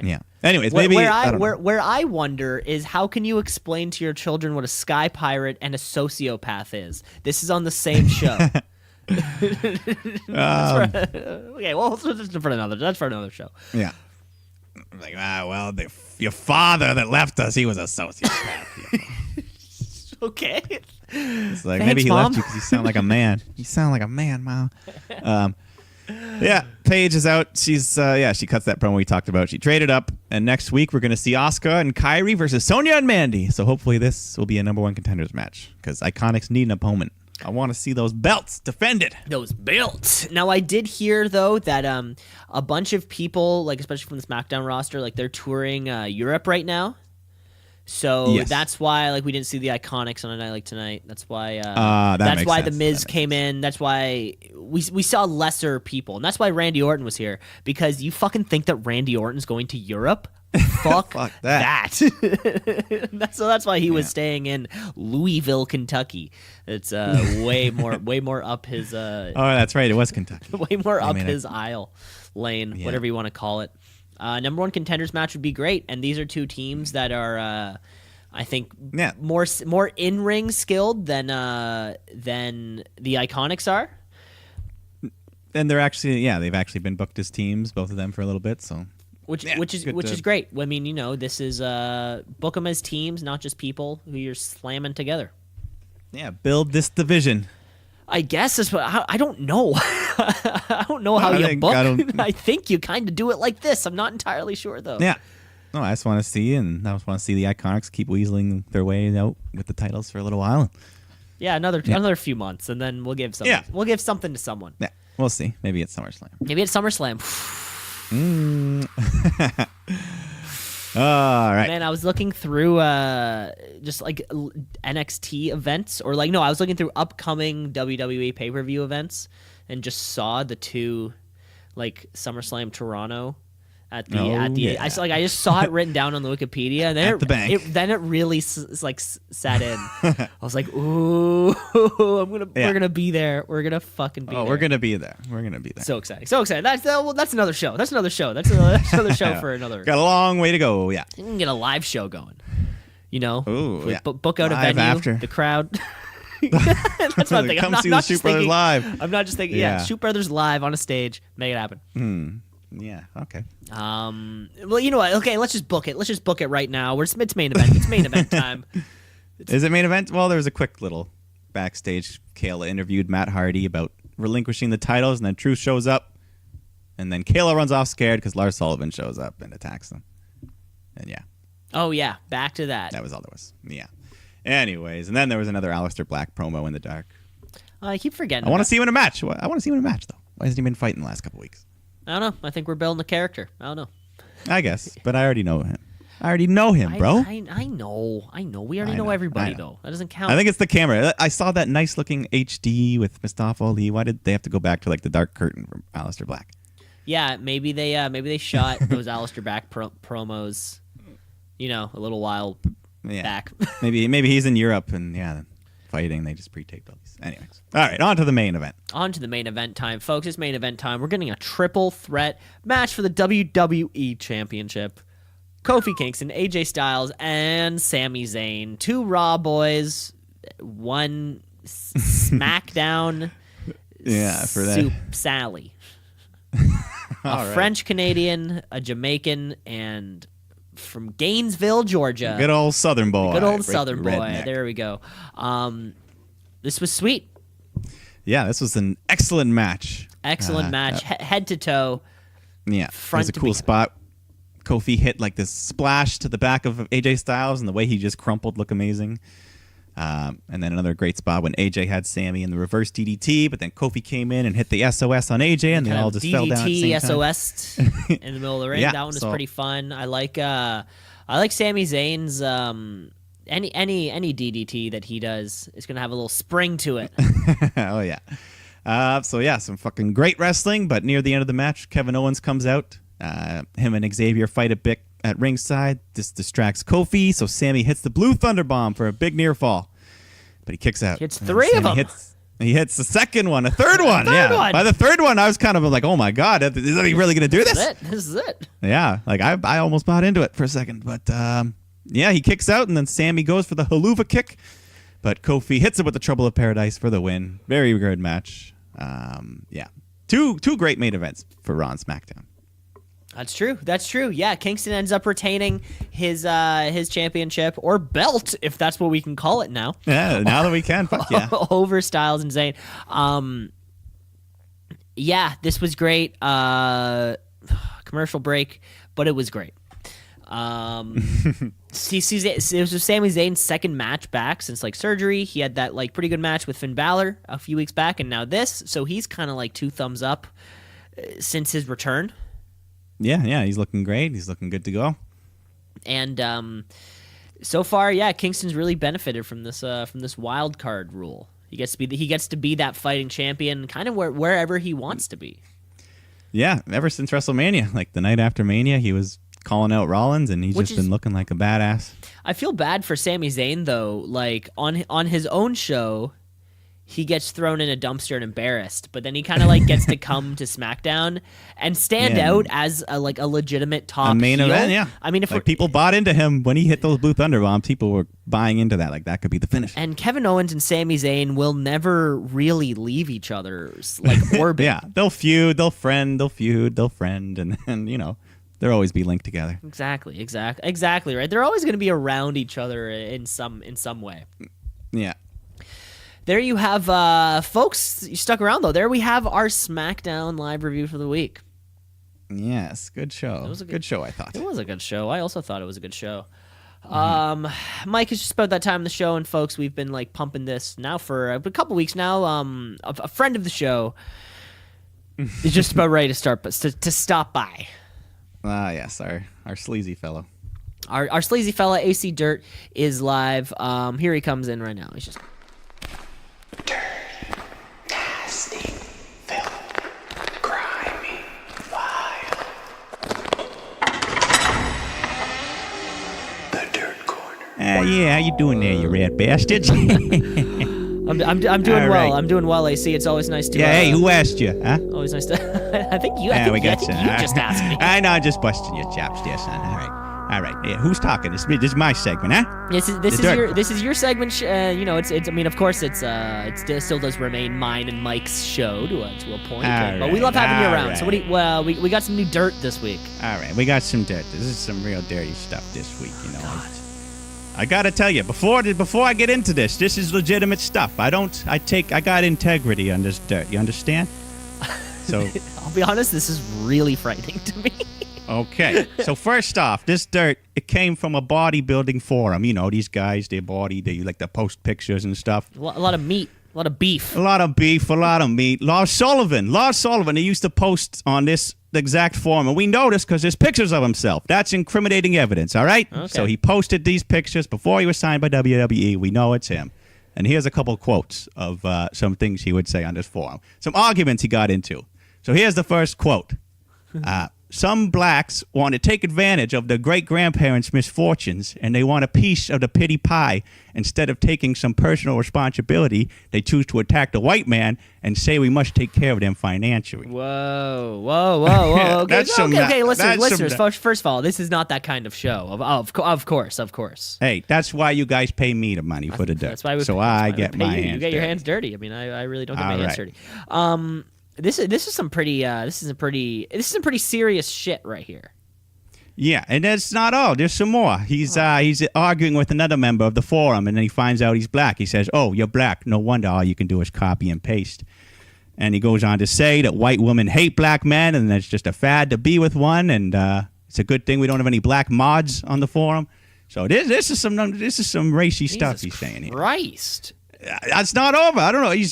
Yeah. Anyways, maybe
where I wonder is how can you explain to your children what a Sky Pirate and a sociopath is? This is on the same show. Okay, well, that's for another show.
Yeah. Your father that left us, he was a sociopath.
Okay.
It's like,
thanks,
maybe he
Mom.
left you because you sound like a man. You sound like a man, Mom. Paige is out. She's she cuts that promo we talked about. She traded up, and next week we're going to see Asuka and Kairi versus Sonya and Mandy. So hopefully this will be a #1 contenders match because Iconics need an opponent. I want to see those belts defended.
Those belts. Now, I did hear, though, that a bunch of people, especially from the SmackDown roster, they're touring Europe right now. So
Yes.
that's why we didn't see the Iconics on a night like tonight. That's why
that
that's
makes
why
sense.
the Miz came in. That's why we saw lesser people, and that's why Randy Orton was here, because you fucking think that Randy Orton's going to Europe. Fuck,
Fuck
that. That's why he was staying in Louisville, Kentucky. It's way more up his
Oh, that's right. It was Kentucky.
way more up his aisle lane, whatever you want to call it. Number one contenders match would be great, and these are two teams that are, I think, more in ring skilled than the Iconics are.
And they're actually, they've actually been booked as teams, both of them, for a little bit. So.
Which is great. I mean, this is book them as teams, not just people who you're slamming together.
Yeah, build this division.
I guess that's what I don't know. I don't know how you book. I think you kind of do it like this. I'm not entirely sure though.
Yeah. No, I just want to see, and I just want to see the Iconics keep weaseling their way out with the titles for a little while.
Yeah, another few months, and then we'll give something.
Yeah.
We'll give something to someone.
Yeah, we'll see. Maybe it's SummerSlam.
Maybe it's SummerSlam.
All right.
Man, I was looking through just NXT events, or I was looking through upcoming WWE pay-per-view events, and just saw the two SummerSlam Toronto at the
yeah.
I just saw it written down on the Wikipedia, and then
At the bank.
Then it really sat in. I was like, ooh, we're gonna be there. We're gonna fucking be there.
We're gonna be there. We're gonna be there.
So exciting. That's another show. That's another show. That's another show for another.
Got a long way to go. Yeah.
You can get a live show going.
Ooh, yeah.
Book out
Live
a venue,
after.
the crowd. That's what I'm thinking.
Come see the Shoot Brothers live.
I'm not just thinking, Shoot Brothers live on a stage. Make it happen.
Yeah. Okay.
Well, you know what? Okay, let's just book it. Let's just book it right now. It's main event. It's main event time.
Is it main event? Well, there was a quick little backstage. Kayla interviewed Matt Hardy about relinquishing the titles, and then Truth shows up, and then Kayla runs off scared because Lars Sullivan shows up and attacks them. And yeah.
Oh yeah, back to that.
That was all there was. Yeah. Anyways, and then there was another Aleister Black promo in the dark.
I keep forgetting.
I want to see him in a match. I want to see him in a match though. Why hasn't he been fighting the last couple weeks?
I don't know. I think we're building a character. I don't know.
I guess, but I already know him. I already know him, bro.
I know. We already know everybody, though. That doesn't count.
I think it's the camera. I saw that nice-looking HD with Mustafa Ali. Why did they have to go back to the dark curtain from Aleister Black?
Yeah, maybe they shot those Aleister Black promos, a little while back.
maybe he's in Europe and fighting. They just pre-taped all these. Anyways, all right, on to the main event.
On to the main event time, folks. It's main event time. We're getting a triple threat match for the WWE Championship. Kofi Kingston, AJ Styles, and Sami Zayn. Two Raw boys, one SmackDown.
For that.
Soup Sally. A French Canadian, a Jamaican, and from Gainesville, Georgia.
Good old Southern boy.
Good old Southern boy.
Redneck.
There we go. This was sweet.
Yeah, this was an excellent match.
Excellent match, head to toe.
Yeah,
Front
it was a
to
cool
back.
spot. Kofi hit this splash to the back of AJ Styles, and the way he just crumpled looked amazing. And then another great spot when AJ had Sammy in the reverse DDT, but then Kofi came in and hit the SOS on AJ, and they all just fell down at the same time.
SOS in the middle of the ring.
Yeah,
That one was pretty fun. I like Sami Zayn's any DDT that he does is gonna have a little spring to it.
Oh yeah. Some fucking great wrestling, but near the end of the match, Kevin Owens comes out. Him and Xavier fight a bit at ringside. This distracts Kofi, so Sammy hits the blue thunder bomb for a big near fall. But he kicks out.
Hits three of them.
He hits the second one, a third one. By the third one, I was kind of like, oh my God, is he really going to do this?
This is it.
Yeah, I almost bought into it for a second. But he kicks out, and then Sammy goes for the haluva kick. But Kofi hits it with the Trouble of Paradise for the win. Very good match. Two great main events for Raw and SmackDown.
That's true. Yeah, Kingston ends up retaining his championship or belt, if that's what we can call it now.
Yeah, now that we can. Fuck yeah.
Over Styles and Zayn. This was great. Commercial break, but it was great. It was Sami Zayn's second match back since surgery. He had that pretty good match with Finn Balor a few weeks back, and now this. So he's kind of two thumbs up since his return.
Yeah, he's looking great. He's looking good to go.
And So far, yeah, Kingston's really benefited from this wild card rule. He gets to be that fighting champion, kind of wherever he wants to be.
Yeah, ever since WrestleMania, like the night after Mania, he was calling out Rollins, and he's just been looking like a badass.
I feel bad for Sami Zayn though. Like on his own show, he gets thrown in a dumpster and embarrassed, but then he kind of like gets to come to SmackDown and stand out as a legitimate top
main
heel.
event. Yeah,
I mean, if
like people bought into him when he hit those Blue Thunder bombs, people were buying into that. Like that could be the finish.
And Kevin Owens and Sami Zayn will never really leave each other's like orbit.
Yeah, they'll feud, they'll friend, and then they'll always be linked together.
Exactly right. They're always going to be around each other in some way.
Yeah.
There you have, folks. You stuck around though. There we have our SmackDown live review for the week.
Yes, good show. It was a good show, I thought.
It was a good show. I also thought it was a good show. Mike, it's just about that time of the show, and folks, we've been like pumping this now for a couple weeks now. A friend of the show is just about ready to stop by.
Yes, our sleazy fellow.
Our sleazy fella, AC Dirt, is live. Here he comes in right now. He's just
Dirty, nasty, filthy, grimy, vile. The Dirt Corner.
Yeah, how you doing there, you red bastards?
I'm doing well.
right.
I'm doing well, AC. It's always nice to.
Yeah, hey, who asked you? Huh?
Always nice to. I think you.
Yeah, we
you
got you.
just asked me.
I know, I'm just busting your chops there, son. All right. Yeah, who's talking? This is my segment, huh?
This is your segment. It's. I mean, of course, it still does remain mine and Mike's show to a point. But we love having you around.
Right.
So we got some new dirt this week.
All right, we got some dirt. This is some real dirty stuff this week. I gotta tell you, before I get into this is legitimate stuff. I got integrity on this dirt. You understand? So
I'll be honest, this is really frightening to me.
Okay, so first off, this dirt, it came from a bodybuilding forum. These guys, they like to post pictures and stuff.
A lot of meat, a lot of beef.
A lot of meat. Lars Sullivan, he used to post on this exact forum, and we noticed because there's pictures of himself. That's incriminating evidence, all right?
Okay.
So he posted these pictures before he was signed by WWE. We know it's him. And here's a couple quotes of some things he would say on this forum. Some arguments he got into. So here's the first quote. Some blacks want to take advantage of their great-grandparents' misfortunes, and they want a piece of the pity pie. Instead of taking some personal responsibility, they choose to attack the white man and say we must take care of them financially.
Whoa. Okay, listeners, first of all, this is not that kind of show. Of course.
Hey, that's why you guys pay me the money for the dirt.
That's why
I get my hands dirty.
You get your hands dirty. I mean, I really don't get my hands dirty. This is some pretty serious shit right here.
Yeah, and that's not all. There's some more. He's arguing with another member of the forum, and then he finds out he's black. He says, "Oh, you're black. No wonder all you can do is copy and paste." And he goes on to say that white women hate black men, and it's just a fad to be with one. And it's a good thing we don't have any black mods on the forum. So this is some racy stuff he's saying here.
Christ.
That's not over. I don't know. I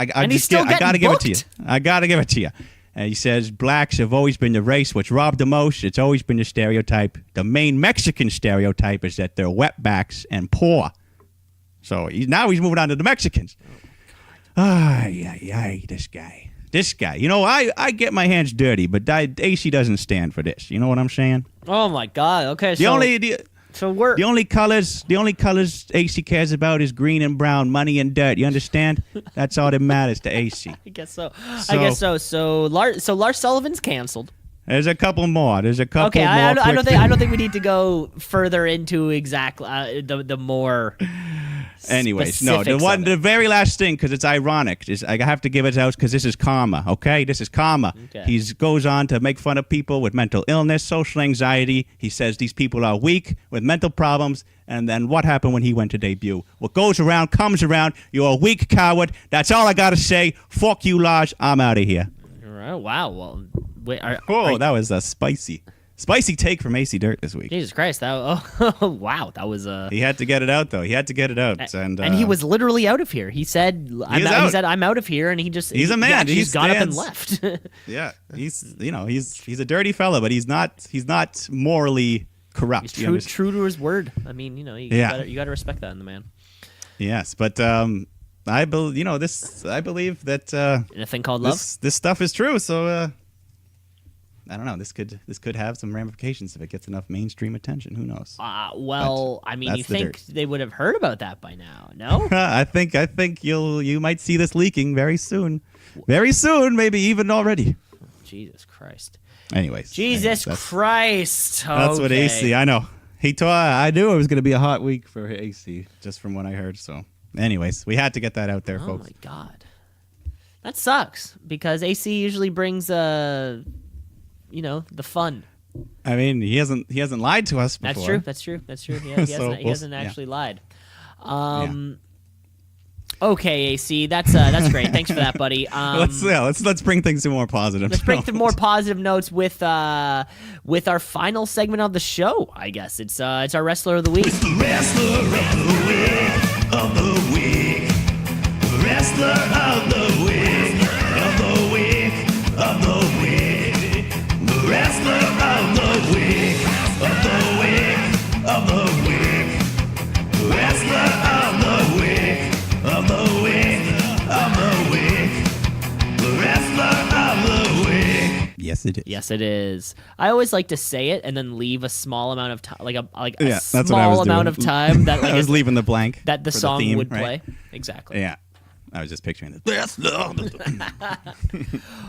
gotta give it to you. I gotta give it to you. And he says blacks have always been the race which robbed the most. It's always been the stereotype. The main Mexican stereotype is that they're wetbacks and poor. So now he's moving on to the Mexicans. This guy. I get my hands dirty, but AC doesn't stand for this. You know what I'm saying?
Oh my God. Okay.
The only colors AC cares about is green and brown, money and dirt. You understand? That's all that matters to AC.
I guess so. So Lars Sullivan's canceled.
There's a couple more.
Okay, I don't think we need to go further into exactly the more.
Anyways, no. The very last thing, because it's ironic, is I have to give it out because this is karma. Okay, this is karma.
Okay.
He goes on to make fun of people with mental illness, social anxiety. He says these people are weak with mental problems. And then what happened when he went to debut? What goes around comes around. You're a weak coward. That's all I gotta say. Fuck you, Lars. I'm out of here.
All right. Wow. Well, wait.
That was a spicy take from AC Dirt this week.
Jesus Christ! Wow. That was
He had to get it out, though. And
he was literally out of here. He said, "I'm out of here," and he's
a man.
He just got up and left.
Yeah, he's a dirty fella, but he's not morally corrupt.
He's true to his word. I mean, you got to respect that in the man.
Yes, but I believe that
In a thing called love.
This stuff is true. So I don't know. This could have some ramifications if it gets enough mainstream attention. Who knows?
Well, I mean, you think they would have heard about that by now? No.
I think you might see this leaking very soon. Very soon, maybe even already.
Jesus Christ.
Anyways.
Jesus Christ.
That's what AC. I know. I knew it was going to be a hot week for AC, just from what I heard. So, anyways, we had to get that out there, folks.
Oh my God, that sucks because AC usually brings the fun.
I mean, he hasn't lied to us before.
That's true. He hasn't actually lied. Okay, AC, that's great. Thanks for that, buddy.
Let's bring things to more positive.
Let's bring to more positive notes with our final segment of the show. I guess it's our wrestler of the week.
It's the wrestler of the week. Wrestler of the week. Of the week. Of the week. The wrestler of the week. Of the week. Of the week. Wrestler of the week. Of the week, of the week, the wrestler of the week.
Yes, it is.
Yes, it is. I always like to say it and then leave a small amount of time,
that's
small amount of time that
I was leaving the blank
that the song
theme,
would
right?
play. Exactly.
Yeah, I was just picturing this.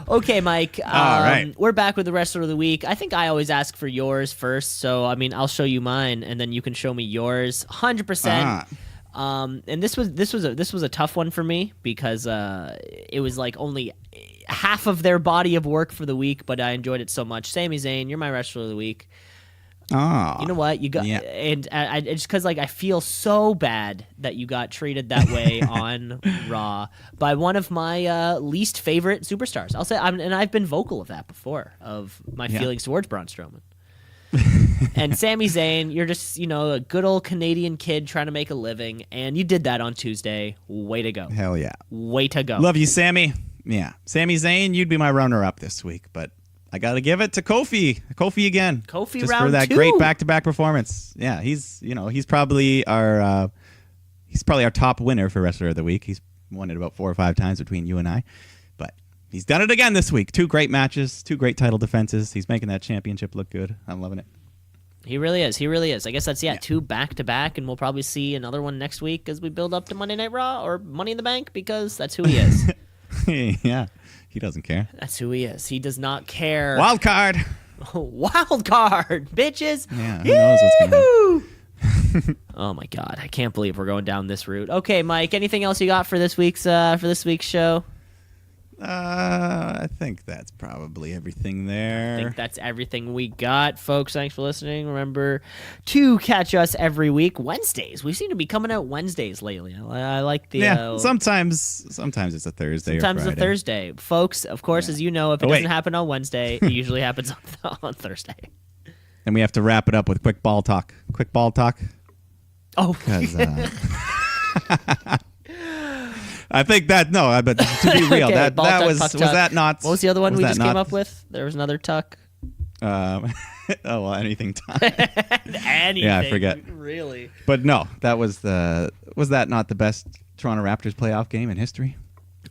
Okay, Mike.
All right.
We're back with the wrestler of the week. I think I always ask for yours first, so I mean, I'll show you mine, and then you can show me yours. 100%. And this was a tough one for me because it was like only half of their body of work for the week, but I enjoyed it so much. Sami Zayn, you're my wrestler of the week.
Oh,
you know what? You got, and I just because I feel so bad that you got treated that way on Raw by one of my least favorite superstars. I'll say, and I've been vocal of that before, of my feelings towards Braun Strowman. And Sami Zayn, you're just, a good old Canadian kid trying to make a living, and you did that on Tuesday. Way to go.
Hell yeah.
Way to go.
Love you, Sami. Yeah. Sami Zayn, you'd be my runner-up this week, but I got to give it to Kofi. Kofi again.
Kofi
just
round
for that
two.
Great back-to-back performance. Yeah, he's probably our top winner for Wrestler of the Week. He's won it about 4 or 5 times between you and I. But he's done it again this week. 2 great matches, 2 great title defenses. He's making that championship look good. I'm loving it.
He really is. I guess that's 2 back-to-back, and we'll probably see another one next week as we build up to Monday Night Raw or Money in the Bank, because that's who he is.
Yeah, he doesn't care.
That's who he is. He does not care.
Wild card.
Wild card, bitches.
Yeah, who knows what's going to happen.
Oh my God, I can't believe we're going down this route. Okay, Mike, anything else you got for this week's show?
I think that's probably everything there.
I think that's everything we got, folks. Thanks for listening. Remember to catch us every week Wednesdays. We seem to be coming out Wednesdays lately. I like the
sometimes it's a Thursday.
Sometimes
or Friday.
It's a Thursday, folks. Of course, as you know, if it doesn't happen on Wednesday, it usually happens on Thursday.
And we have to wrap it up with quick ball talk.
Oh,
because. I think that but to be real,
okay,
that was that not?
What was the other one we just came up with? There was another tuck.
Anything tuck.
Anything.
Yeah, I forget.
Really.
But no, was that not the best Toronto Raptors playoff game in history?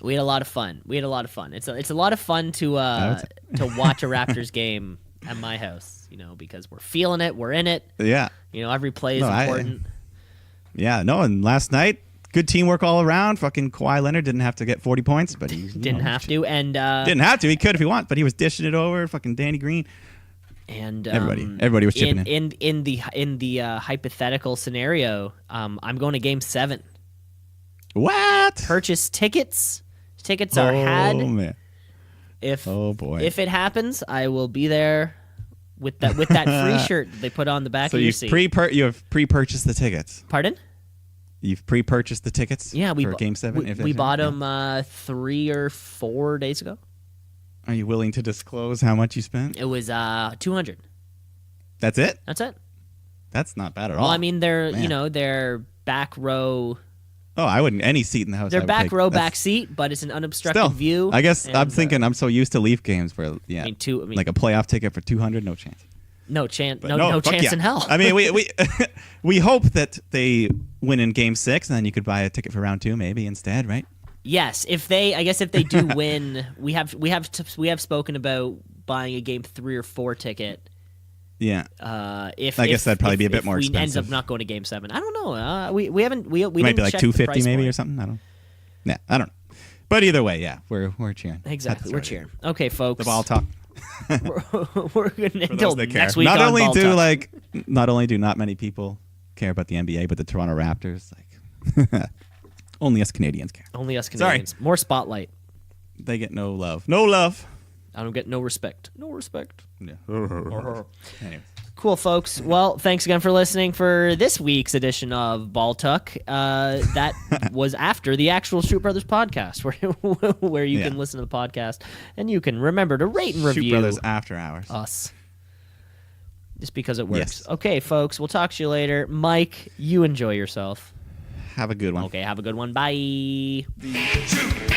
We had a lot of fun. It's a lot of fun to watch a Raptors game at my house. Because we're feeling it, we're in it.
Yeah.
Every play is important.
And last night. Good teamwork all around. Fucking Kawhi Leonard didn't have to get 40 points, but he
didn't have to. And
didn't have to. He could if he wanted, but he was dishing it over. Fucking Danny Green.
And
everybody was chipping in.
In the hypothetical scenario, I'm going to Game 7.
What?
Purchase tickets. Tickets are had.
Oh man.
If it happens, I will be there with that free shirt they put on the back of your seat.
You have pre-purchased the tickets.
Pardon?
You've pre-purchased the tickets for Game 7?
We bought them 3 or 4 days ago.
Are you willing to disclose how much you spent?
It was $200.
That's it?
That's it.
That's not bad at all.
Well, I mean, they're back row.
Oh, I wouldn't. Any seat in the house.
They're back row, back seat, but it's an unobstructed view.
I guess I'm thinking I'm so used to Leaf games where, like a playoff ticket for $200, no chance.
No chance.
But
No
fuck
chance
yeah.
in hell.
I mean, we hope that they win in Game 6, and then you could buy a ticket for round 2 maybe instead, right?
Yes, if they do win, we have spoken about buying a Game 3 or 4 ticket.
Yeah.
I
guess that'd probably be a bit more
we
expensive.
Ends up not going to Game 7. I don't know. We haven't. We
Might
didn't
be like
check the
$250
price
maybe
point.
or something. I don't know. But either way, yeah, we're cheering.
Exactly, we're cheering. Okay, folks.
The ball talk.
we're gonna
For
until
those that care.
next week.
Not
on
only
Ball
do
Talk.
not many people care about the NBA, but the Toronto Raptors, only us Canadians care.
Only us Canadians. More spotlight.
They get no love. No love.
I don't get no respect. No respect.
Yeah. Anyways.
Cool, folks. Well, thanks again for listening for this week's edition of Ball Tuck. That was after the actual Shoot Brothers podcast, where you can listen to the podcast and you can remember to rate and review
Shoot Brothers After Hours.
us. Just because it works.
Yes.
Okay, folks. We'll talk to you later. Mike, you enjoy yourself.
Have a good one.
Okay, have a good one. Bye.
Shoot.